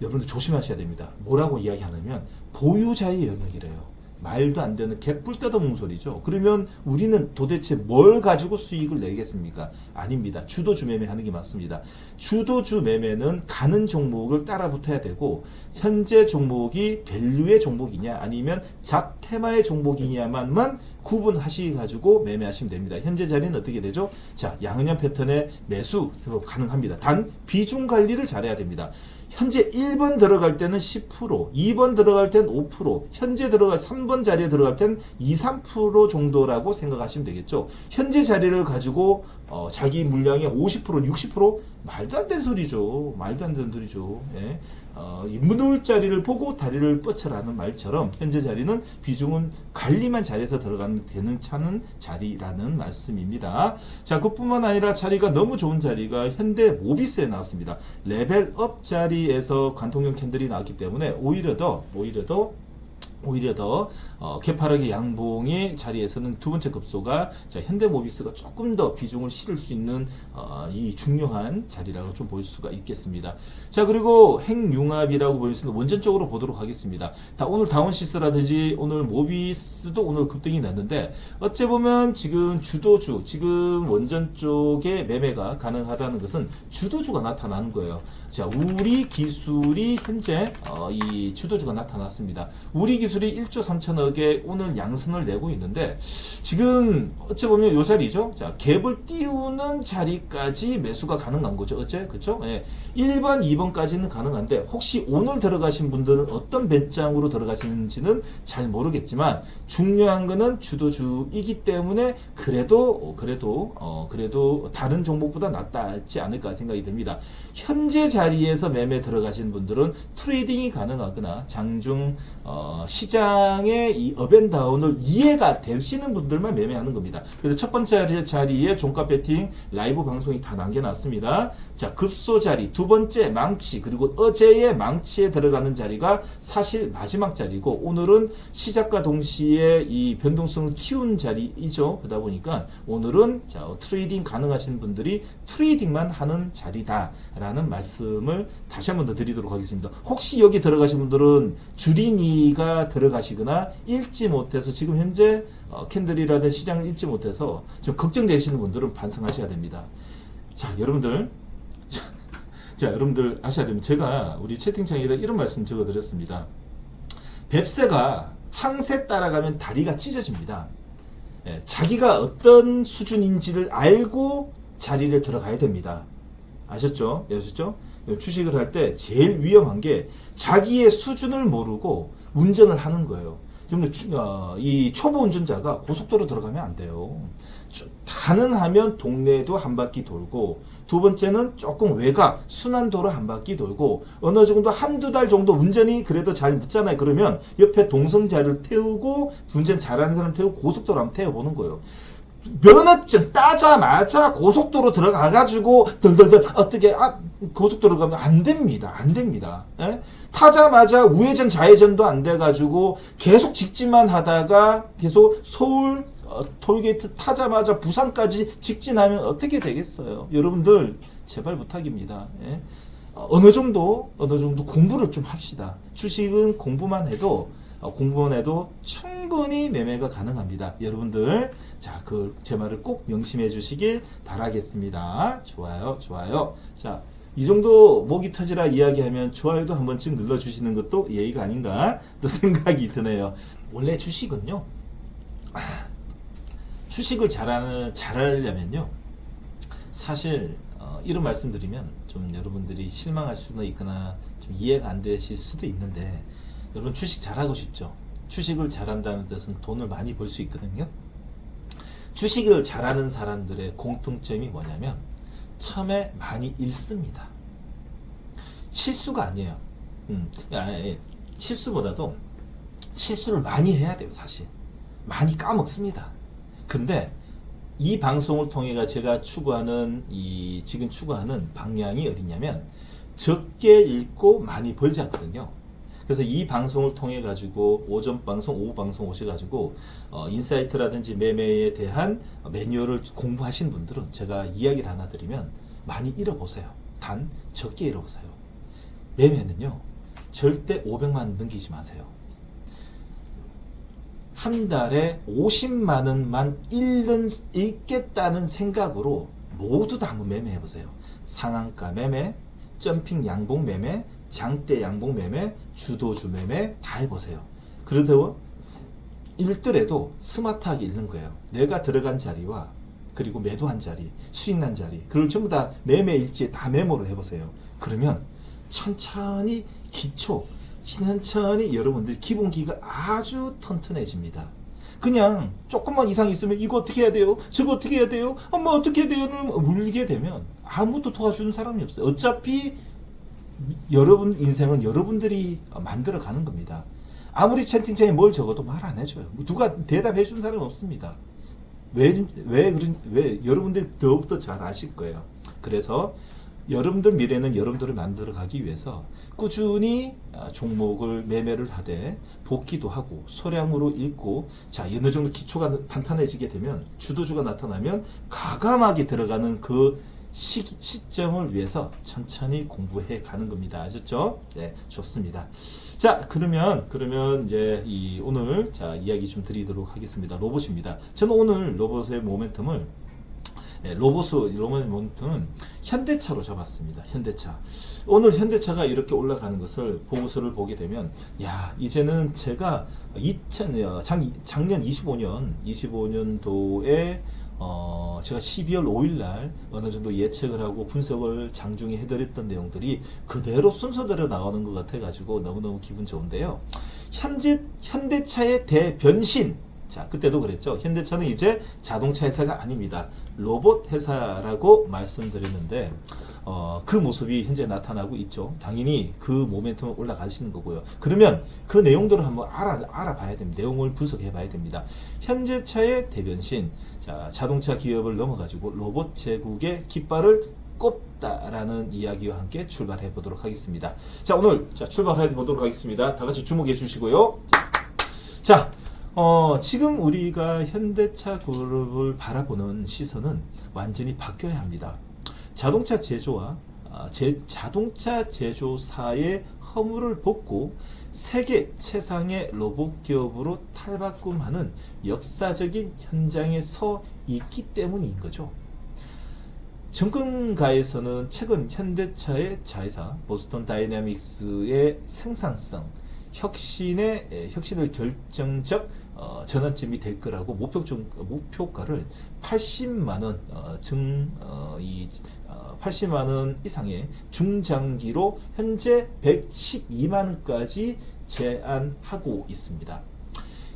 여러분들 조심하셔야 됩니다. 뭐라고 이야기하냐면 보유자의 영역이래요. 말도 안 되는 개뿔 뜯어먹는 소리죠. 그러면 우리는 도대체 뭘 가지고 수익을 내겠습니까? 아닙니다. 주도주 매매하는 게 맞습니다. 주도주 매매는 가는 종목을 따라 붙어야 되고 현재 종목이 밸류의 종목이냐 아니면 잡테마의 종목이냐만 구분하셔가지고 매매하시면 됩니다. 현재 자리는 어떻게 되죠? 자, 양은양 패턴의 매수 가능합니다. 단 비중 관리를 잘해야 됩니다. 현재 1번 들어갈 때는 10%, 2번 들어갈 때는 5%, 현재 3번 자리에 들어갈 때는 2, 3% 정도라고 생각하시면 되겠죠. 현재 자리를 가지고 자기 물량의 50%, 60% 말도 안 되는 소리죠. 말도 안 되는 소리죠. 예. 무너울 자리를 보고 다리를 뻗쳐라는 말처럼 현재 자리는 비중은 관리만 잘해서 들어가면 되는 차는 자리라는 말씀입니다. 자, 그뿐만 아니라 자리가 너무 좋은 자리가 현대 모비스에 나왔습니다. 레벨업 자리에서 관통형 캔들이 나왔기 때문에 오히려 더 오히려 더 개파락의 양봉의 자리에서는 두 번째 급소가 자, 현대모비스가 조금 더 비중을 실을 수 있는 이 중요한 자리라고 좀 볼 수가 있겠습니다. 자, 그리고 핵융합이라고 볼 수 있는 원전 쪽으로 보도록 하겠습니다. 오늘 다운시스라든지 오늘 모비스도 오늘 급등이 났는데 어째 보면 지금 주도주, 지금 원전 쪽에 매매가 가능하다는 것은 주도주가 나타나는 거예요. 자, 우리 기술이 현재 이 주도주가 나타났습니다. 우리 기술이 1조 3천억에 오늘 양선을 내고 있는데 지금 어째 보면 요 자리죠. 자, 갭을 띄우는 자리까지 매수가 가능한 거죠. 어째? 그쵸? 예. 1번, 2번까지는 가능한데 혹시 오늘 들어가신 분들은 어떤 배짱으로 들어가시는지는 잘 모르겠지만 중요한 거는 주도주이기 때문에 그래도 다른 종목보다 낫지 않을까 생각이 듭니다. 현재 자리에서 매매 들어가신 분들은 트레이딩이 가능하거나 장중 시장의 이 업앤다운을 이해가 되시는 분들만 매매하는 겁니다. 그래서 첫 번째 자리에 종가 배팅 라이브 방송이 다 남겨놨습니다. 자, 급소 자리, 두 번째 망치, 그리고 어제의 망치에 들어가는 자리가 사실 마지막 자리고 오늘은 시작과 동시에 이 변동성을 키운 자리이죠. 그러다 보니까 오늘은 자, 트레이딩 가능하신 분들이 트레이딩만 하는 자리다라는 말씀을 다시 한 번 더 드리도록 하겠습니다. 혹시 여기 들어가신 분들은 주린이가 들어가시거나 읽지 못해서 지금 현재 캔들이라든 시장을 읽지 못해서 좀 걱정되시는 분들은 반성하셔야 됩니다. 자, 여러분들 여러분들 아셔야 됩니다. 제가 우리 채팅창에다 이런 말씀 적어드렸습니다. 뱁새가 항새 따라가면 다리가 찢어집니다. 예, 자기가 어떤 수준인지를 알고 자리를 들어가야 됩니다. 아셨죠? 주식을 할 때 제일 위험한 게 자기의 수준을 모르고 운전을 하는 거예요. 지금 이 초보 운전자가 고속도로 들어가면 안 돼요. 가능하면 동네도 한 바퀴 돌고, 두 번째는 조금 외곽 순환도로 한 바퀴 돌고, 어느 정도 한두 달 정도 운전이 그래도 잘 묻잖아요. 그러면 옆에 동성자를 태우고, 운전 잘하는 사람 태우고 고속도로 한번 태워보는 거예요. 면허증 따자마자 고속도로 들어가가지고 덜덜덜 어떻게 고속도로 가면 안 됩니다. 예? 타자마자 우회전 좌회전도 안 돼가지고 계속 직진만 하다가 계속 서울 톨게이트 타자마자 부산까지 직진하면 어떻게 되겠어요? 여러분들 제발 부탁입니다. 예? 어느 정도 공부를 좀 합시다. 주식은 공부만 해도 충분히 매매가 가능합니다. 여러분들, 자, 제 말을 꼭 명심해 주시길 바라겠습니다. 좋아요. 자, 이 정도 목이 터지라 이야기하면 좋아요도 한 번쯤 눌러주시는 것도 예의가 아닌가 또 생각이 드네요. 원래 주식은요, 주식을 잘하려면요, 사실 이런 말씀드리면 좀 여러분들이 실망할 수도 있거나 좀 이해가 안 되실 수도 있는데, 여러분 주식 잘하고 싶죠? 주식을 잘한다는 뜻은 돈을 많이 벌 수 있거든요. 주식을 잘하는 사람들의 공통점이 뭐냐면 처음에 많이 잃습니다. 실수가 아니에요. 실수보다도 실수를 많이 해야 돼요. 사실 많이 까먹습니다. 근데 이 방송을 통해 제가 지금 추구하는 방향이 어디냐면 적게 읽고 많이 벌자거든요. 그래서 이 방송을 통해 가지고 오전 방송, 오후 방송 오셔가지고 인사이트라든지 매매에 대한 매뉴얼을 공부하신 분들은 제가 이야기를 하나 드리면 많이 잃어보세요. 단 적게 잃어보세요. 매매는요, 절대 500만 원 넘기지 마세요. 한 달에 50만 원만 잃겠다는 생각으로 모두 다 한번 매매해 보세요. 상한가 매매, 점핑 양봉 매매, 장대 양봉 매매, 주도주 매매 다 해보세요. 그래도 읽더라도 스마트하게 읽는 거예요. 내가 들어간 자리와 그리고 매도한 자리, 수익난 자리, 그걸 전부 다 매매 일지에 다 메모를 해보세요. 그러면 천천히 여러분들 기본기가 아주 튼튼해집니다. 그냥 조금만 이상 있으면 이거 어떻게 해야 돼요? 저거 어떻게 해야 돼요? 엄마 어떻게 해야 돼요? 물리게 되면 아무도 도와주는 사람이 없어요. 어차피 여러분 인생은 여러분들이 만들어 가는 겁니다. 아무리 채팅창에 뭘 적어도 말 안 해줘요. 누가 대답해 주는 사람은 없습니다. 왜 여러분들이 더욱더 잘 아실 거예요. 그래서 여러분들 미래는 여러분들을 만들어가기 위해서 꾸준히 종목을 매매를 하되 복귀도 하고 소량으로 읽고 자 어느 정도 기초가 탄탄해지게 되면 주도주가 나타나면 과감하게 들어가는 그 시점을 위해서 천천히 공부해 가는 겁니다. 아셨죠? 네, 좋습니다. 자, 그러면 이제 오늘 자 이야기 좀 드리도록 하겠습니다. 로봇입니다. 저는 오늘 로봇의 모멘텀을 로봇의 모멘텀은 현대차로 잡았습니다. 현대차. 오늘 현대차가 이렇게 올라가는 것을 보고서를 보게 되면 야 이제는 제가 작년 25년도에 제가 12월 5일 날 어느 정도 예측을 하고 분석을 장중에 해드렸던 내용들이 그대로 순서대로 나오는 것 같아가지고 너무너무 기분 좋은데요. 현대차의 대변신. 자, 그때도 그랬죠. 현대차는 이제 자동차 회사가 아닙니다. 로봇 회사라고 말씀드렸는데, 그 모습이 현재 나타나고 있죠. 당연히 그 모멘텀은 올라가시는 거고요. 그러면 그 내용들을 한번 알아봐야 됩니다. 내용을 분석해 봐야 됩니다. 현대차의 대변신, 자, 자동차 기업을 넘어가지고 로봇 제국의 깃발을 꼽다라는 이야기와 함께 출발해 보도록 하겠습니다. 자, 오늘 출발해 보도록 하겠습니다. 다 같이 주목해 주시고요. 자, 지금 우리가 현대차 그룹을 바라보는 시선은 완전히 바뀌어야 합니다. 자동차 제조와 자동차 제조사의 허물을 벗고 세계 최상의 로봇 기업으로 탈바꿈하는 역사적인 현장에 서 있기 때문인 거죠. 정권가에서는 최근 현대차의 자회사 보스턴 다이내믹스의 생산성 혁신을 결정적 전환점이 될 거라고 목표가를 80만 원 80만 원 이상의 중장기로 현재 112만 원까지 제안하고 있습니다.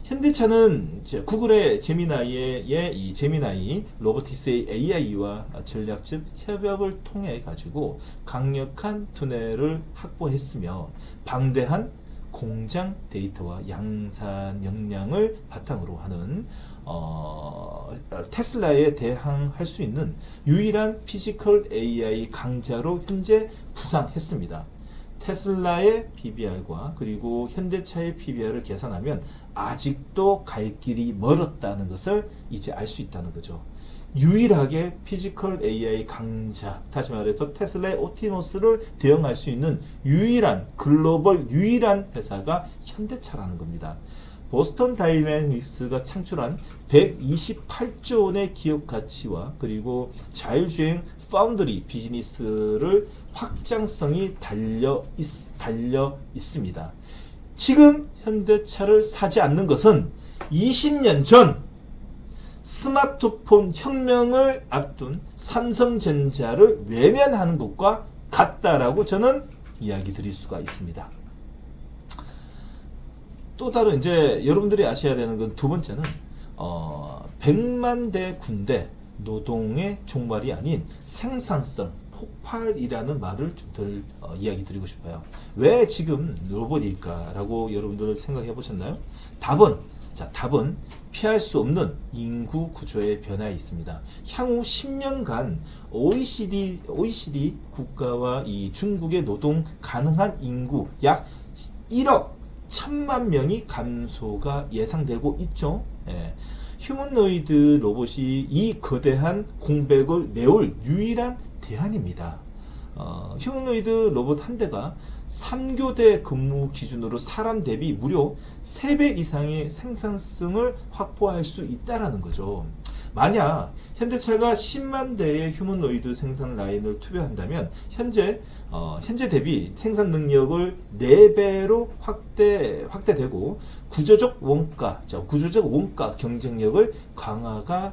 현대차는 이제 구글의 제미나이의 이 제미나이 로보틱스의 AI와 전략적 협업을 통해 가지고 강력한 두뇌를 확보했으며 방대한 공장 데이터와 양산 역량을 바탕으로 하는 테슬라에 대항할 수 있는 유일한 피지컬 AI 강자로 현재 부상했습니다. 테슬라의 PBR과 그리고 현대차의 PBR을 계산하면 아직도 갈 길이 멀었다는 것을 이제 알 수 있다는 거죠. 유일하게 피지컬 AI 강자, 다시 말해서 테슬라의 옵티머스를 대응할 수 있는 글로벌 유일한 회사가 현대차라는 겁니다. 보스턴 다이내믹스가 창출한 128조 원의 기업 가치와 그리고 자율주행 파운드리 비즈니스를 확장성이 달려 있습니다. 지금 현대차를 사지 않는 것은 20년 전 스마트폰 혁명을 앞둔 삼성전자를 외면하는 것과 같다라고 저는 이야기 드릴 수가 있습니다. 또 다른 이제 여러분들이 아셔야 되는 건 두 번째는 100만 대 군대 노동의 종말이 아닌 생산성 폭발이라는 말을 좀 덜 이야기 드리고 싶어요. 왜 지금 로봇일까라고 여러분들 생각해 보셨나요? 답은 피할 수 없는 인구 구조의 변화에 있습니다. 향후 10년간 OECD 국가와 이 중국의 노동 가능한 인구 약 1억 1000만 명이 감소가 예상되고 있죠. 예. 휴머노이드 로봇이 이 거대한 공백을 메울 유일한 대안입니다. 휴머노이드 로봇 한 대가 3교대 근무 기준으로 사람 대비 무려 3배 이상의 생산성을 확보할 수 있다라는 거죠. 만약 현대차가 10만 대의 휴머노이드 생산 라인을 투입한다면 현재 대비 생산 능력을 4배로 확대되고 구조적 원가 경쟁력을 강화될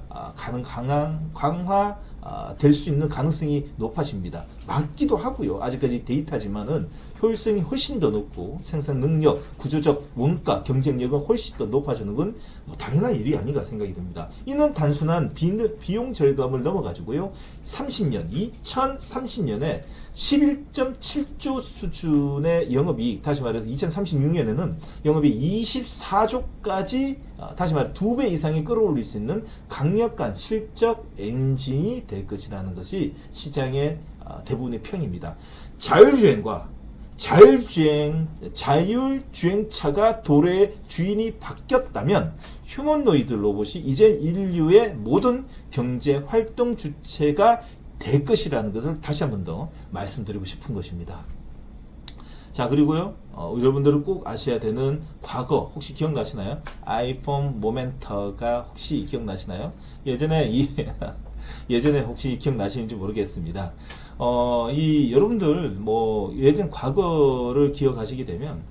수 있는 가능성이 높아집니다. 맞기도 하고요. 아직까지 데이터지만은 효율성이 훨씬 더 높고 생산 능력, 구조적 원가 경쟁력은 훨씬 더 높아지는 건 당연한 일이 아닌가 생각이 듭니다. 이는 단순한 비용 절감을 넘어가지고요. 2030년에 11.7조 수준의 영업이익, 다시 말해서 2036년에는 영업이익 24조까지 다시 말해 2배 이상이 끌어올릴 수 있는 강력한 실적 엔진이 될 것이라는 것이 시장의 대부분의 평입니다. 자율주행차가 도로의 주인이 바뀌었다면 휴머노이드 로봇이 이제 인류의 모든 경제 활동 주체가 될 것이라는 것을 다시 한 번 더 말씀드리고 싶은 것입니다. 자, 그리고요, 여러분들은 꼭 아셔야 되는 과거 혹시 기억나시나요? 아이폰 모멘터가 혹시 기억나시나요? 예전에 혹시 기억나시는지 모르겠습니다. 여러분들 예전 과거를 기억하시게 되면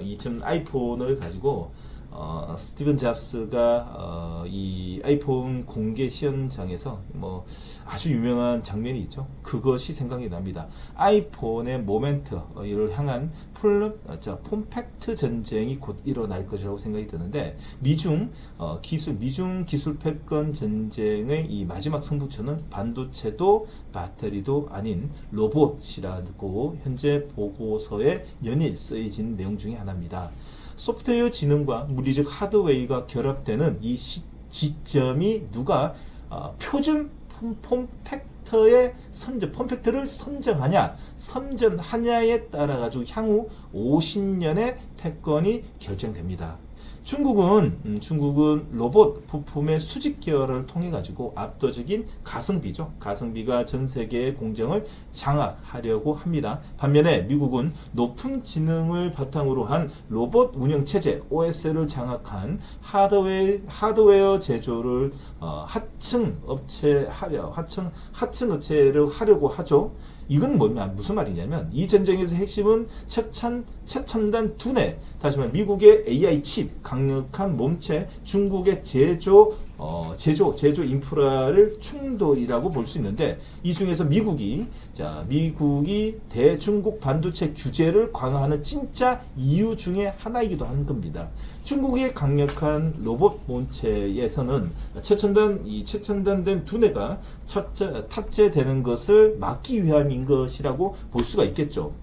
2000 아이폰을 가지고 스티븐 잡스가 이 아이폰 공개 시연장에서 아주 유명한 장면이 있죠. 그것이 생각이 납니다. 아이폰의 모멘트를 향한 폼팩트 전쟁이 곧 일어날 것이라고 생각이 드는데 미중 기술 패권 전쟁의 이 마지막 승부처는 반도체도 배터리도 아닌 로봇이라고 현재 보고서에 연일 쓰여진 내용 중에 하나입니다. 소프트웨어 지능과 물리적 하드웨어가 결합되는 이 지점이 누가 표준 폼팩트를 선정하냐에 따라 가지고 향후 50년의 패권이 결정됩니다. 중국은 로봇 부품의 수직 계열을 통해 가지고 압도적인 가성비가 전 세계의 공정을 장악하려고 합니다. 반면에 미국은 높은 지능을 바탕으로 한 로봇 운영 체제 OS를 장악한 하드웨어 제조를 하층 업체를 하려고 하죠. 이건 무슨 말이냐면 이 전쟁에서 핵심은 최첨단 두뇌, 다시 말해 미국의 AI 칩, 강력한 몸체, 중국의 제조 인프라를 충돌이라고 볼 수 있는데 이 중에서 미국이 대중국 반도체 규제를 강화하는 진짜 이유 중에 하나이기도 한 겁니다. 중국의 강력한 로봇 몸체에서는 최첨단된 두뇌가 탑재되는 것을 막기 위함인 것이라고 볼 수가 있겠죠.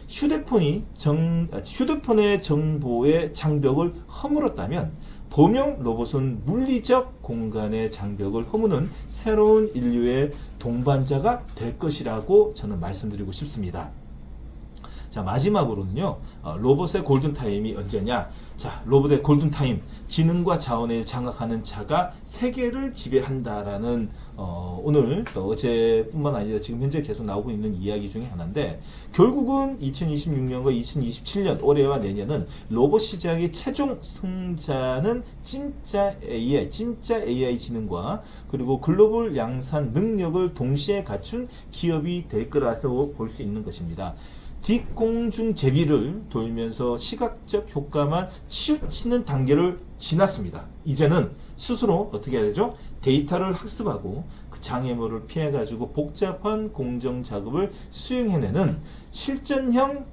휴대폰의 정보의 장벽을 허물었다면 범용 로봇은 물리적 공간의 장벽을 허무는 새로운 인류의 동반자가 될 것이라고 저는 말씀드리고 싶습니다. 자, 마지막으로는요, 로봇의 골든타임이 언제냐? 자, 로봇의 골든타임, 지능과 자원을 장악하는 자가 세계를 지배한다라는 오늘 또 어제뿐만 아니라 지금 현재 계속 나오고 있는 이야기 중에 하나인데, 결국은 2026년과 2027년 올해와 내년은 로봇 시장의 최종 승자는 진짜 AI 지능과 그리고 글로벌 양산 능력을 동시에 갖춘 기업이 될 거라고 볼 수 있는 것입니다. 뒷공중 제비를 돌면서 시각적 효과만 치우치는 단계를 지났습니다. 이제는 스스로 어떻게 해야 되죠? 데이터를 학습하고 그 장애물을 피해가지고 복잡한 공정 작업을 수행해내는 실전형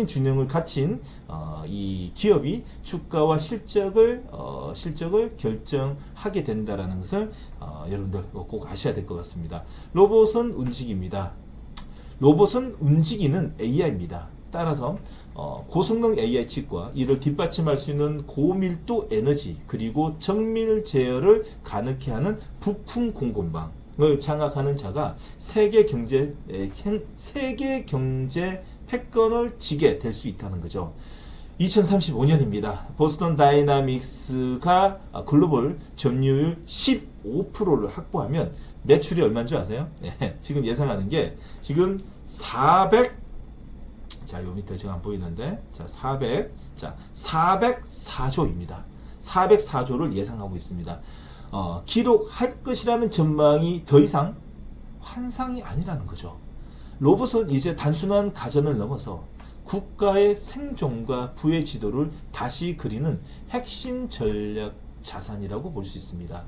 지능을 갖춘 이 기업이 주가와 실적을 결정하게 된다라는 것을 여러분들 꼭 아셔야 될 것 같습니다. 로봇은 움직입니다. 로봇은 움직이는 AI입니다. 따라서 고성능 AI 칩과 이를 뒷받침할 수 있는 고밀도 에너지 그리고 정밀 제어를 가능케 하는 부품 공급망을 장악하는 자가 세계 경제 패권을 지게 될 수 있다는 거죠. 2035년입니다. 보스턴 다이나믹스가 글로벌 점유율 15%를 확보하면 매출이 얼마인 줄 아세요? 네, 지금 예상하는 게 지금 요 밑에 지금 안 보이는데 404조입니다. 404조를 예상하고 있습니다. 기록할 것이라는 전망이 더 이상 환상이 아니라는 거죠. 로봇은 이제 단순한 가전을 넘어서 국가의 생존과 부의 지도를 다시 그리는 핵심 전략 자산이라고 볼 수 있습니다.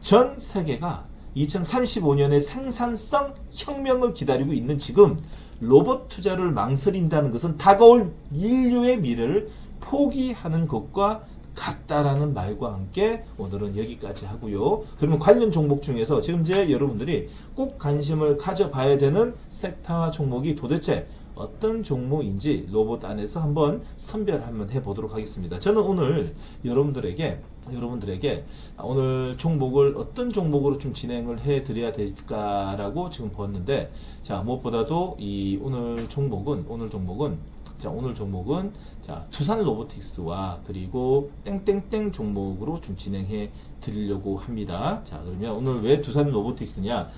전 세계가 2035년의 생산성 혁명을 기다리고 있는 지금 로봇 투자를 망설인다는 것은 다가올 인류의 미래를 포기하는 것과 같다라는 말과 함께 오늘은 여기까지 하고요. 그러면 관련 종목 중에서 지금 이제 여러분들이 꼭 관심을 가져봐야 되는 섹터와 종목이 도대체 어떤 종목인지 로봇 안에서 한번 선별 한번 해보도록 하겠습니다. 저는 오늘 여러분들에게 오늘 종목을 어떤 종목으로 좀 진행을 해 드려야 될까라고 지금 봤는데, 자, 무엇보다도 이 오늘 종목은 자, 두산 로보틱스와 그리고 땡땡땡 종목으로 좀 진행해 드리려고 합니다. 자, 그러면 오늘 왜 두산 로보틱스냐?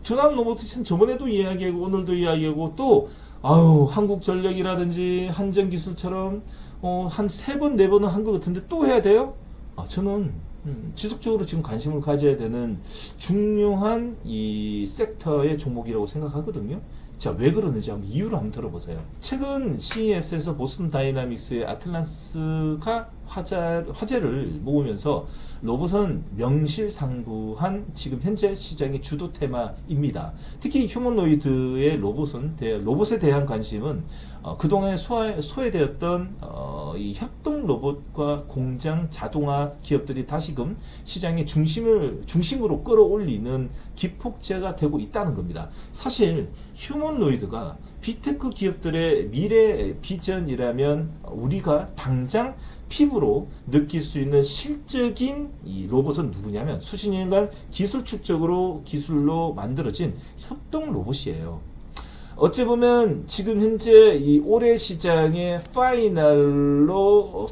두산 로보틱스는 저번에도 이야기하고 오늘도 이야기하고 또 한국전력이라든지 한전기술처럼 한 3번, 4번은 한 것 같은데 또 해야 돼요? 저는 지속적으로 지금 관심을 가져야 되는 중요한 이 섹터의 종목이라고 생각하거든요. 자, 왜 그러는지 한번 이유를 한번 들어보세요. 최근 CES에서 보스턴 다이나믹스의 아틀란스가 화제를 모으면서 로봇은 명실상부한 지금 현재 시장의 주도 테마입니다. 특히 휴머노이드의 로봇에 대한 관심은 그동안 소외되었던 이 협동 로봇과 공장 자동화 기업들이 다시금 시장의 중심으로 끌어올리는 기폭제가 되고 있다는 겁니다. 사실 휴머노이드가 빅테크 기업들의 미래 비전이라면 우리가 당장 피부로 느낄 수 있는 실적인 이 로봇은 누구냐면 수십 년간 기술 기술로 만들어진 협동 로봇이에요. 어찌 보면 지금 현재 이 올해 시장의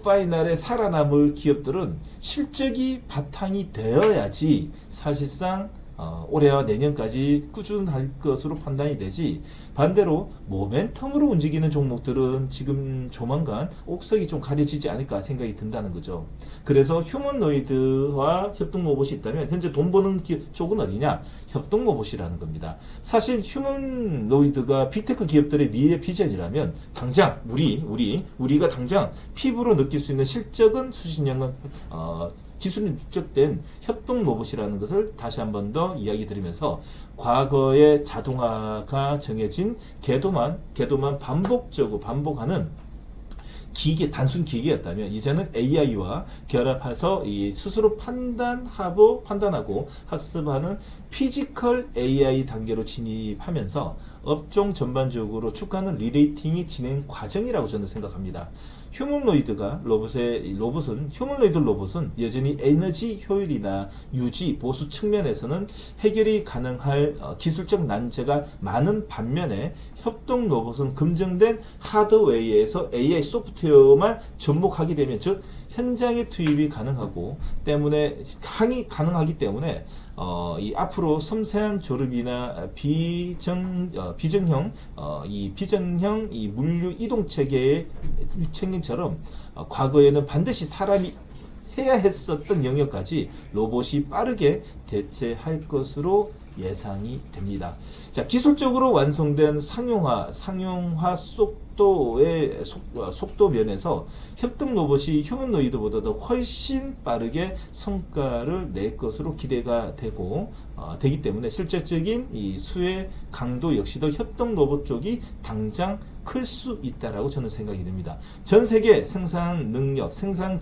파이널에 살아남을 기업들은 실적이 바탕이 되어야지 사실상 올해와 내년까지 꾸준할 것으로 판단이 되지, 반대로 모멘텀으로 움직이는 종목들은 지금 조만간 옥석이 좀 가려지지 않을까 생각이 든다는 거죠. 그래서 휴머노이드와 협동로봇이 있다면 현재 돈 버는 쪽은 어디냐? 협동로봇이라는 겁니다. 사실 휴머노이드가 빅테크 기업들의 미래 비전이라면 당장 우리가 당장 피부로 느낄 수 있는 실적은 수십 년간 기술이 누적된 협동 로봇이라는 것을 다시 한 번 더 이야기 드리면서, 과거의 자동화가 정해진 궤도만 반복하는 단순 기계였다면 이제는 AI와 결합해서 이 스스로 판단하고 학습하는 피지컬 AI 단계로 진입하면서 업종 전반적으로 축하하는 리레이팅이 진행 과정이라고 저는 생각합니다. 휴머노이드 로봇은 여전히 에너지 효율이나 유지, 보수 측면에서는 해결이 가능할 기술적 난제가 많은 반면에 협동 로봇은 검증된 하드웨어에서 AI 소프트웨어만 접목하게 되면, 즉 현장에 투입이 가능하기 때문에 이 앞으로 섬세한 조립이나 비정형 이 물류 이동 체계의 체계처럼 과거에는 반드시 사람이 해야 했었던 영역까지 로봇이 빠르게 대체할 것으로 예상이 됩니다. 자, 기술적으로 완성된 상용화 속도 면에서 협동 로봇이 휴머노이드보다도 훨씬 빠르게 성과를 낼 것으로 기대가 되기 때문에 실질적인 이 수혜 강도 역시도 협동 로봇 쪽이 당장 클 수 있다라고 저는 생각이 됩니다. 전 세계 생산 능력, 생산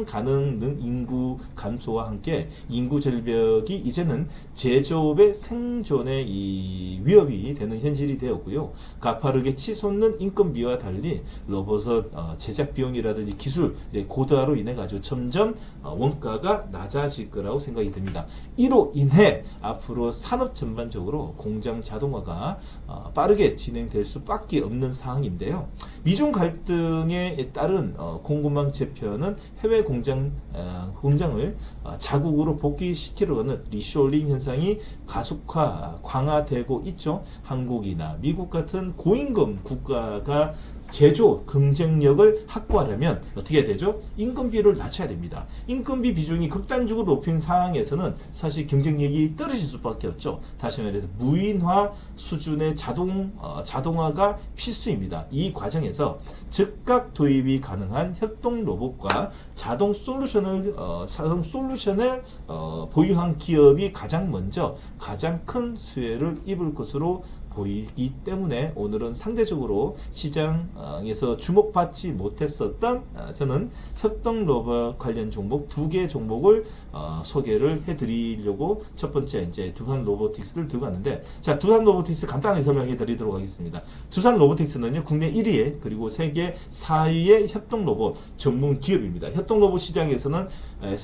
가능 인구 감소와 함께 인구 절벽이 이제는 제조업의 생존의 이 위협이 되는 현실이 되었고요. 가파르게 치솟는 인건비와 달리 로봇은 제작 비용이라든지 기술의 고도화로 인해 가지고 점점 원가가 낮아질 거라고 생각이 듭니다. 이로 인해 앞으로 산업 전반적으로 공장 자동화가 빠르게 진행될 수밖에 없는 상황인데요. 미중 갈등에 따른 공급망 재편은 해외 공장을 자국으로 복귀시키려는 리쇼링 현상이 강화되고 있죠. 한국이나 미국 같은 고임금 국가가 제조 경쟁력을 확보하려면 어떻게 해야 되죠? 인건비를 낮춰야 됩니다. 인건비 비중이 극단적으로 높인 상황에서는 사실 경쟁력이 떨어질 수밖에 없죠. 다시 말해서 무인화 수준의 자동화가 필수입니다. 이 과정에서 즉각 도입이 가능한 협동 로봇과 자동 솔루션을 보유한 기업이 가장 큰 수혜를 입을 것으로 보이기 때문에 오늘은 상대적으로 시장에서 주목받지 못했었던 저는 협동 로봇 관련 종목 2개 종목을 소개를 해드리려고 첫 번째 이제 두산 로보틱스를 들고 왔는데, 자, 두산 로보틱스 간단히 설명해 드리도록 하겠습니다. 두산 로보틱스는요, 국내 1위에 그리고 세계 4위의 협동 로봇 전문 기업입니다. 협동 로봇 시장에서는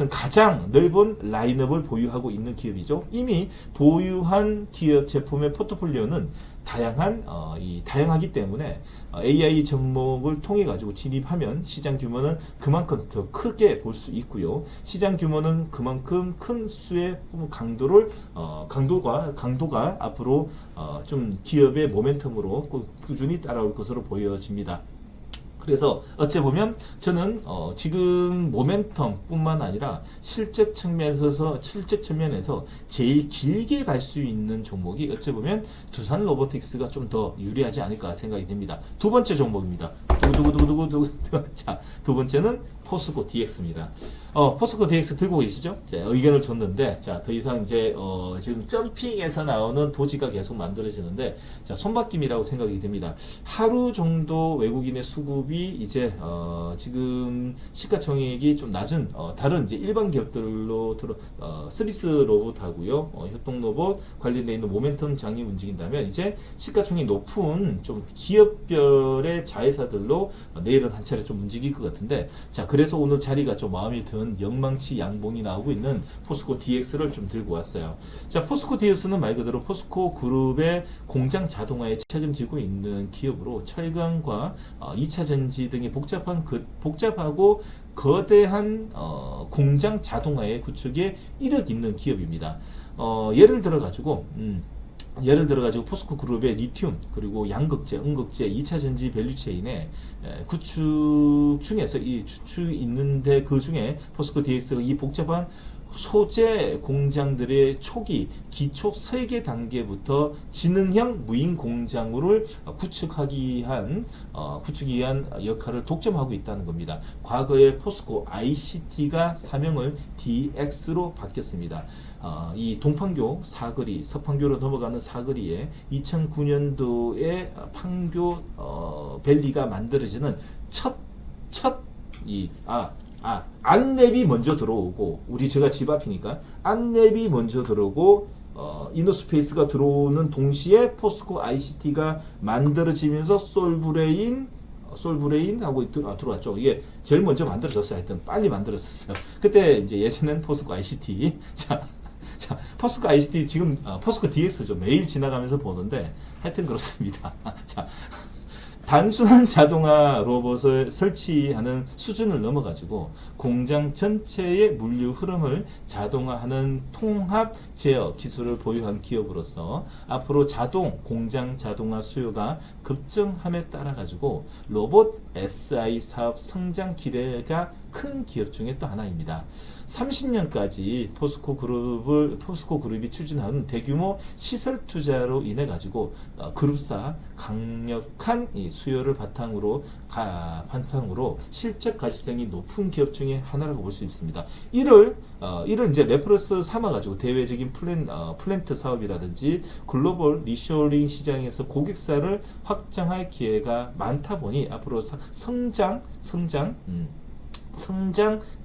가장 넓은 라인업을 보유하고 있는 기업이죠. 이미 보유한 기업 제품의 포트폴리오는 다양하기 때문에 AI 접목을 통해 가지고 진입하면 시장 규모는 그만큼 더 크게 볼 수 있고요. 시장 규모는 그만큼 큰 수의 강도가 앞으로 좀 기업의 모멘텀으로 꾸준히 따라올 것으로 보여집니다. 그래서 어째 보면 저는 지금 모멘텀뿐만 아니라 실적 측면에서 제일 길게 갈 수 있는 종목이 어째 보면 두산 로보틱스가 좀 더 유리하지 않을까 생각이 됩니다. 두 번째 종목입니다. 자, 두 번째는 포스코 DX입니다. 포스코 DX 들고 계시죠? 의견을 줬는데, 자, 더 이상 이제 지금 점핑에서 나오는 도지가 계속 만들어지는데, 자, 손바뀜이라고 생각이 됩니다. 하루 정도 외국인의 수급이 이제 지금 시가총액이 좀 낮은 다른 이제 일반 기업들로 스리스 로봇하고요, 협동 로봇 관련돼 있는 모멘텀 장이 움직인다면 이제 시가총액이 높은 좀 기업별의 자회사들로 내일은 한 차례 좀 움직일 것 같은데, 자, 그래서 오늘 자리가 좀 마음에 든 영망치 양봉이 나오고 있는 포스코 DX를 좀 들고 왔어요. 자, 포스코 DX는 말 그대로 포스코 그룹의 공장 자동화에 책임지고 있는 기업으로 철강과 2차 전지 등의 복잡하고 거대한 공장 자동화의 구축에 이력 있는 기업입니다. 예를 들어 가지고 포스코 그룹의 리튬 그리고 양극재, 음극재, 2차 전지 밸류체인의 구축 중에서 이 추축이 있는데, 그 중에 포스코 DX가 이 복잡한 소재 공장들의 초기 기초 설계 단계부터 지능형 무인 공장을 구축하기 위한 역할을 독점하고 있다는 겁니다. 과거에 포스코 ICT가 사명을 DX로 바뀌었습니다. 이 동판교 사거리, 서판교로 넘어가는 사거리에 2009년도에 판교 밸리가 만들어지는 안랩이 먼저 들어오고, 제가 집 앞이니까 안랩이 먼저 들어오고 이노스페이스가 들어오는 동시에 포스코 ICT가 만들어지면서 솔브레인하고 들어왔죠. 이게 제일 먼저 만들어졌어요. 하여튼 빨리 만들어졌어요. 그때 이제 예전엔 포스코 ICT. 자, 포스코 ICT 지금 포스코 DX죠. 매일 지나가면서 보는데 하여튼 그렇습니다. 자, 단순한 자동화 로봇을 설치하는 수준을 넘어가지고 공장 전체의 물류 흐름을 자동화하는 통합 제어 기술을 보유한 기업으로서 앞으로 공장 자동화 수요가 급증함에 따라 가지고 로봇 SI 사업 성장 기대가 큰 기업 중에 또 하나입니다. 30년까지 포스코 그룹이 추진하는 대규모 시설 투자로 인해 가지고 그룹사 강력한 이 수요를 바탕으로 실적 가시성이 높은 기업 중에 하나라고 볼 수 있습니다. 이를 이제 레퍼런스 삼아 가지고 대외적인 플랜트 사업이라든지 글로벌 리쇼링 시장에서 고객사를 확장할 기회가 많다 보니 앞으로 성장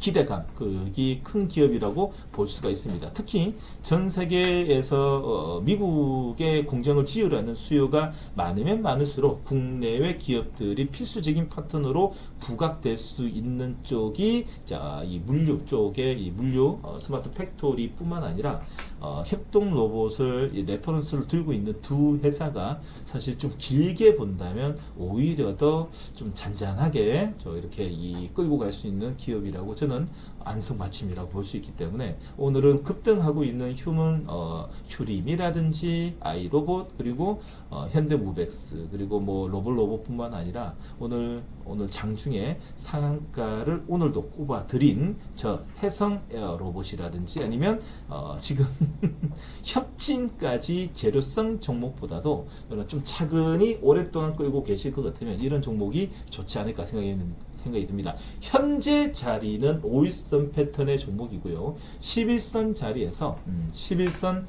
기대감, 그게 큰 기업이라고 볼 수가 있습니다. 특히 전 세계에서 미국의 공장을 지으려는 수요가 많으면 많을수록 국내외 기업들이 필수적인 파트너로 부각될 수 있는 쪽이 이 물류 쪽의 이 물류 스마트 팩토리뿐만 아니라 협동 로봇을 레퍼런스를 들고 있는 두 회사가 사실 좀 길게 본다면 오히려 더 좀 잔잔하게 이렇게 끌고 갈 수 있는 기업이라고 저는 안성맞춤이라고 볼 수 있기 때문에 오늘은 급등하고 있는 휴림이라든지 아이로봇 그리고 현대무벡스 그리고 로봇뿐만 아니라 오늘 장중에 상한가를 오늘도 꼽아드린 저 해성 에어로봇이라든지 아니면 지금 협진까지 재료성 종목보다도 좀 차근히 오랫동안 끌고 계실 것 같으면 이런 종목이 좋지 않을까 생각이 듭니다. 현재 자리는 5일선 패턴의 종목이고요. 11선 자리에서 11선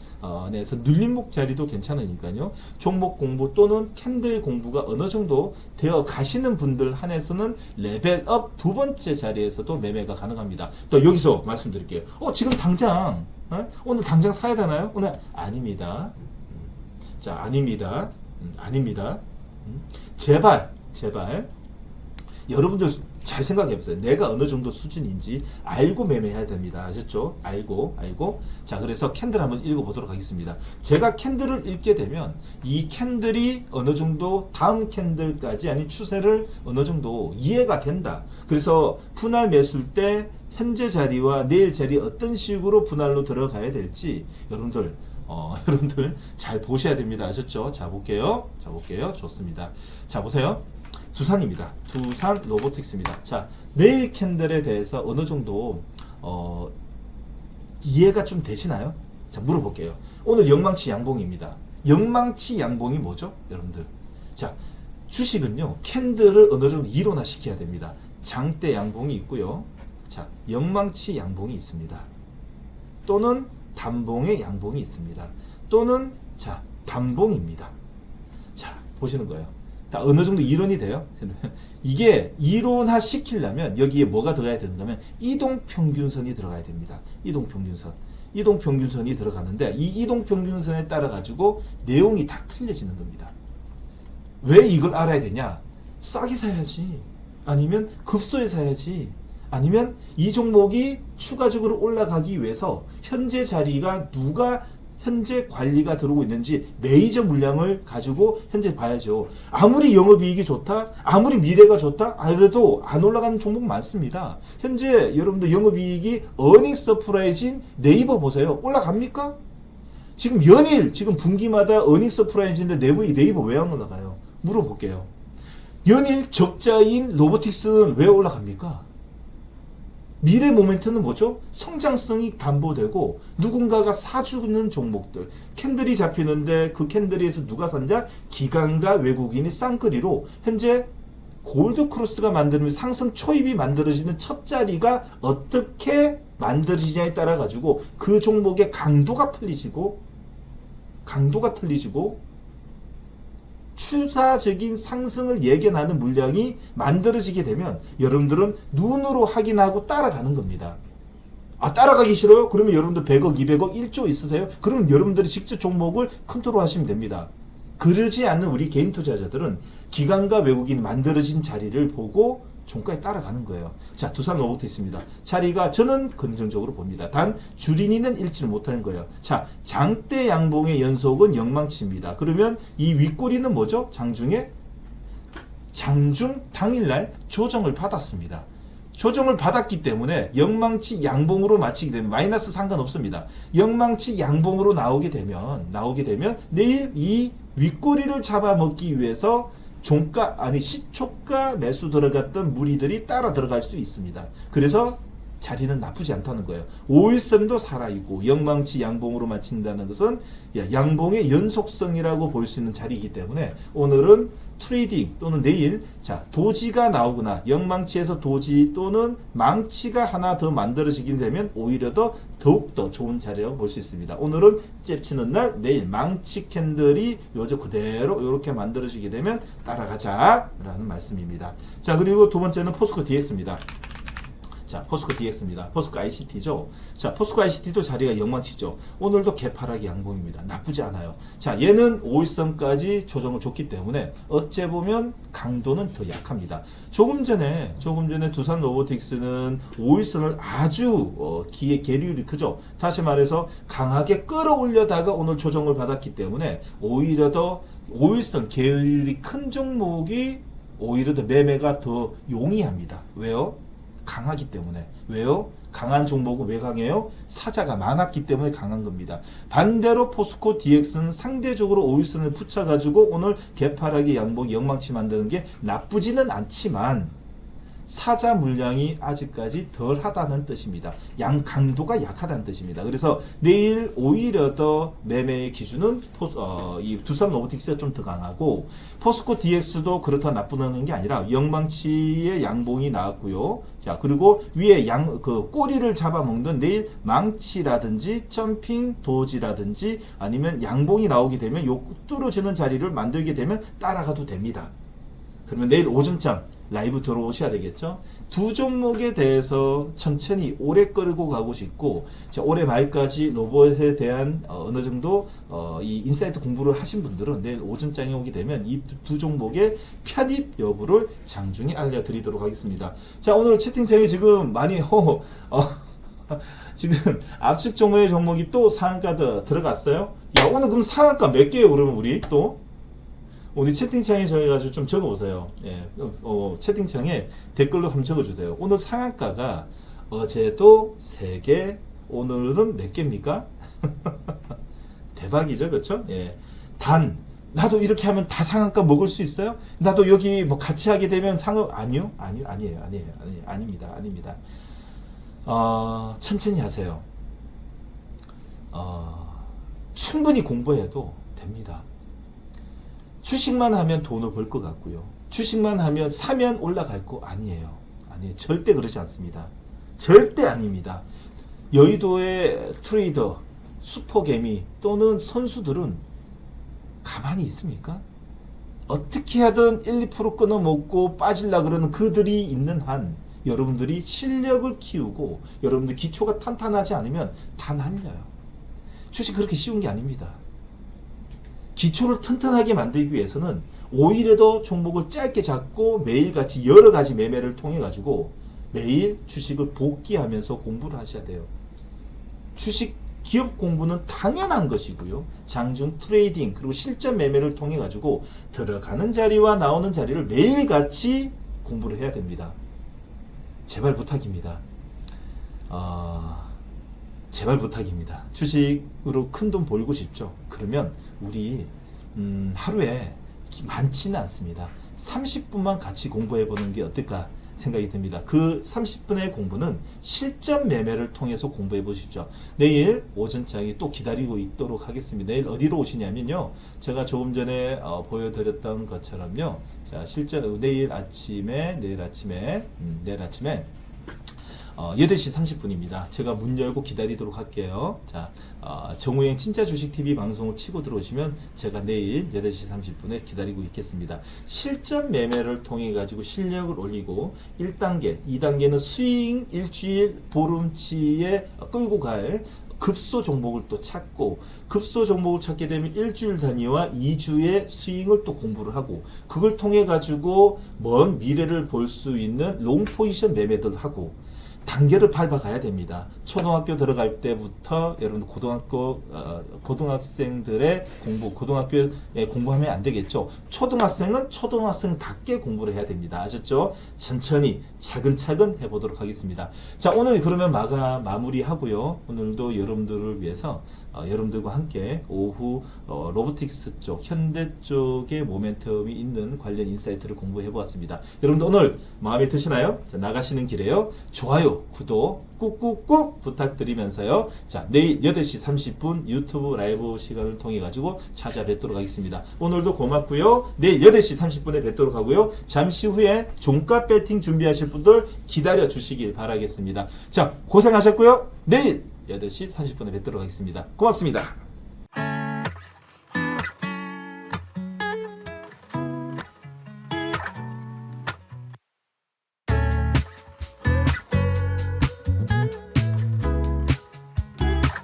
내에서 눌림목 자리도 괜찮으니까요. 종목 공부 또는 캔들 공부가 어느 정도 되어 가시는 분들 한해서는 레벨업 두 번째 자리에서도 매매가 가능합니다. 또 여기서 말씀드릴게요. 지금 당장 오늘 당장 사야 되나요? 오늘 아닙니다. 자, 아닙니다. 아닙니다. 제발 여러분들 잘 생각해보세요. 내가 어느 정도 수준인지 알고 매매해야 됩니다. 아셨죠? 알고. 자, 그래서 캔들 한번 읽어보도록 하겠습니다. 제가 캔들을 읽게 되면 이 캔들이 어느 정도 다음 캔들까지 아닌 추세를 어느 정도 이해가 된다. 그래서 분할 매수일 때 현재 자리와 내일 자리 어떤 식으로 분할로 들어가야 될지 여러분들 잘 보셔야 됩니다. 아셨죠? 자, 볼게요. 좋습니다. 자, 보세요. 두산입니다. 두산 로보틱스입니다. 자, 내일 캔들에 대해서 어느 정도 이해가 좀 되시나요? 자, 물어볼게요. 오늘 영망치 양봉입니다. 영망치 양봉이 뭐죠? 여러분들. 자, 주식은요. 캔들을 어느 정도 이론화 시켜야 됩니다. 장대 양봉이 있고요. 자, 영망치 양봉이 있습니다. 또는 단봉의 양봉이 있습니다. 또는 자, 단봉입니다. 자, 보시는 거예요. 다 어느 정도 이론이 돼요? 이게 이론화 시키려면 여기에 뭐가 들어가야 되는가면 이동평균선이 들어가야 됩니다. 이동평균선이 들어가는데 이 이동평균선에 따라 가지고 내용이 다 틀려지는 겁니다. 왜 이걸 알아야 되냐? 싸게 사야지. 아니면 급소에 사야지. 아니면 이 종목이 추가적으로 올라가기 위해서 현재 자리가 누가 현재 관리가 들어오고 있는지 메이저 물량을 가지고 현재 봐야죠. 아무리 영업이익이 좋다, 아무리 미래가 좋다, 그래도 안 올라가는 종목 많습니다. 현재 여러분들 영업이익이 어닝 서프라이즈인 네이버 보세요. 올라갑니까? 지금 연일 지금 분기마다 어닝 서프라이즈인데 네이버 왜 안 올라가요? 물어볼게요. 연일 적자인 로보틱스는 왜 올라갑니까? 미래 모멘트는 뭐죠? 성장성이 담보되고 누군가가 사주는 종목들. 캔들이 잡히는데 그 캔들에서 누가 산다? 기관과 외국인이 쌍끌이로 현재 골드크로스가 만드는 상승 초입이 만들어지는 첫 자리가 어떻게 만들어지냐에 따라 가지고 그 종목의 강도가 틀리지고 추사적인 상승을 예견하는 물량이 만들어지게 되면 여러분들은 눈으로 확인하고 따라가는 겁니다. 따라가기 싫어요? 그러면 여러분들 100억, 200억, 1조 있으세요? 그러면 여러분들이 직접 종목을 컨트롤 하시면 됩니다. 그러지 않는 우리 개인 투자자들은 기관과 외국인 만들어진 자리를 보고 종가에 따라가는 거예요. 자, 두산 로보틱스입니다. 자리가 저는 긍정적으로 봅니다. 단 주린이는 읽지를 못하는 거예요. 자, 장대 양봉의 연속은 영망치입니다. 그러면 이 윗꼬리는 뭐죠? 장중 당일날 조정을 받았습니다. 조정을 받았기 때문에 영망치 양봉으로 마치게 되면 마이너스 상관없습니다. 영망치 양봉으로 나오게 되면 내일 이 윗꼬리를 잡아먹기 위해서 시초가 매수 들어갔던 무리들이 따라 들어갈 수 있습니다. 그래서 자리는 나쁘지 않다는 거예요. 5일선도 살아있고 영망치 양봉으로 마친다는 것은 양봉의 연속성이라고 볼 수 있는 자리이기 때문에 오늘은 트레이딩 또는 내일 도지가 나오거나 영망치에서 도지 또는 망치가 하나 더 만들어지게 되면 오히려 더욱더 좋은 자리라고 볼 수 있습니다. 오늘은 잽치는 날, 내일 망치 캔들이 요저 그대로 이렇게 만들어지게 되면 따라가자 라는 말씀입니다. 자, 그리고 두 번째는 포스코 DX입니다. 자, 포스코 DX입니다. 포스코 ICT죠. 자, 포스코 ICT도 자리가 영망치죠. 오늘도 개파락이 양봉입니다. 나쁘지 않아요. 자, 얘는 5일선까지 조정을 줬기 때문에 어째 보면 강도는 더 약합니다. 조금 전에 두산 로보틱스는 5일선을 아주 계율이 크죠. 다시 말해서 강하게 끌어올려다가 오늘 조정을 받았기 때문에 오히려 더 5일선 계율이 큰 종목이 오히려 더 매매가 더 용이합니다. 왜요? 강하기 때문에. 왜요? 강한 종목은 왜 강해요? 사자가 많았기 때문에 강한 겁니다. 반대로 포스코 DX는 상대적으로 5일선을 붙여가지고 오늘 개파락의 양봉 영망치 만드는 게 나쁘지는 않지만 사자 물량이 아직까지 덜하다는 뜻입니다. 양 강도가 약하다는 뜻입니다. 그래서 내일 오히려 더 매매의 기준은 이 두산 로보틱스가 좀 더 강하고 포스코 DX도 그렇다 나쁘다는 게 아니라 영망치의 양봉이 나왔고요. 자, 그리고 위에 그 꼬리를 잡아먹는 내일 망치라든지 점핑 도지라든지 아니면 양봉이 나오게 되면 요 뚫어지는 자리를 만들게 되면 따라가도 됩니다. 그러면 내일 오전장 라이브 들어오셔야 되겠죠. 두 종목에 대해서 천천히 오래 끌고 가고 싶고, 올해 말까지 로봇에 대한 어느 정도 이 인사이트 공부를 하신 분들은 내일 오전장에 오게 되면 이 두 종목의 편입 여부를 장중에 알려드리도록 하겠습니다. 자, 오늘 채팅창에 지금 많이 지금 압축 종목의 종목이 또 상한가 들어갔어요. 야, 오늘 그럼 상한가 몇 개예요? 그러면 우리 또 우리 채팅창에 저희가 좀 적어보세요. 예, 채팅창에 댓글로 한번 적어주세요. 오늘 상한가가 어제도 3개, 오늘은 몇 개입니까? 대박이죠, 그렇죠? 예. 나도 이렇게 하면 다 상한가 먹을 수 있어요? 나도 여기 뭐 같이 하게 되면 아니요, 아닙니다. 천천히 하세요. 충분히 공부해도 됩니다. 주식만 하면 돈을 벌 것 같고요. 주식만 하면 사면 올라갈 거 아니에요. 절대 그러지 않습니다. 절대 아닙니다. 여의도의 트레이더, 슈퍼개미 또는 선수들은 가만히 있습니까? 어떻게 하든 1, 2% 끊어먹고 빠질라 그러는 그들이 있는 한 여러분들이 실력을 키우고 여러분들 기초가 탄탄하지 않으면 다 날려요. 주식 그렇게 쉬운 게 아닙니다. 기초를 튼튼하게 만들기 위해서는 오히려 더 종목을 짧게 잡고 매일같이 여러 가지 매매를 통해 가지고 매일 주식을 복귀하면서 공부를 하셔야 돼요. 주식 기업 공부는 당연한 것이고요. 장중 트레이딩 그리고 실전 매매를 통해 가지고 들어가는 자리와 나오는 자리를 매일같이 공부를 해야 됩니다. 제발 부탁입니다. 제발 부탁입니다. 주식으로 큰 돈 벌고 싶죠? 그러면 우리 하루에 많지는 않습니다. 30분만 같이 공부해보는 게 어떨까 생각이 듭니다. 그 30분의 공부는 실전 매매를 통해서 공부해 보십시오. 내일 오전장이 또 기다리고 있도록 하겠습니다. 내일 어디로 오시냐면요. 제가 조금 전에 보여드렸던 것처럼요. 자, 실제로 내일 아침에 8시 30분입니다. 제가 문 열고 기다리도록 할게요. 자, 정우영 진짜 주식TV 방송을 치고 들어오시면 제가 내일 8시 30분에 기다리고 있겠습니다. 실전 매매를 통해 가지고 실력을 올리고 1단계, 2단계는 스윙 일주일 보름치에 끌고 갈 급소 종목을 또 찾고 급소 종목을 찾게 되면 일주일 단위와 2주의 스윙을 또 공부를 하고 그걸 통해 가지고 먼 미래를 볼 수 있는 롱 포지션 매매들 하고 단계를 밟아가야 됩니다. 초등학교 들어갈 때부터 여러분 고등학생들의 공부, 고등학교에 공부하면 안 되겠죠. 초등학생은 초등학생답게 공부를 해야 됩니다. 아셨죠? 천천히 차근차근 해보도록 하겠습니다. 자, 오늘 그러면 마무리하고요. 오늘도 여러분들을 위해서 여러분들과 함께 오후 로보틱스 쪽, 현대 쪽의 모멘텀이 있는 관련 인사이트를 공부해 보았습니다. 여러분들 오늘 마음에 드시나요? 자, 나가시는 길에요. 좋아요, 구독 꾹꾹꾹 부탁드리면서요. 자, 내일 8시 30분 유튜브 라이브 시간을 통해 가지고 찾아뵙도록 하겠습니다. 오늘도 고맙고요. 내일 8시 30분에 뵙도록 하고요. 잠시 후에 종가 배팅 준비하실 분들 기다려 주시길 바라겠습니다. 자, 고생하셨고요. 내일 8시 30분에 뵙도록 하겠습니다. 고맙습니다.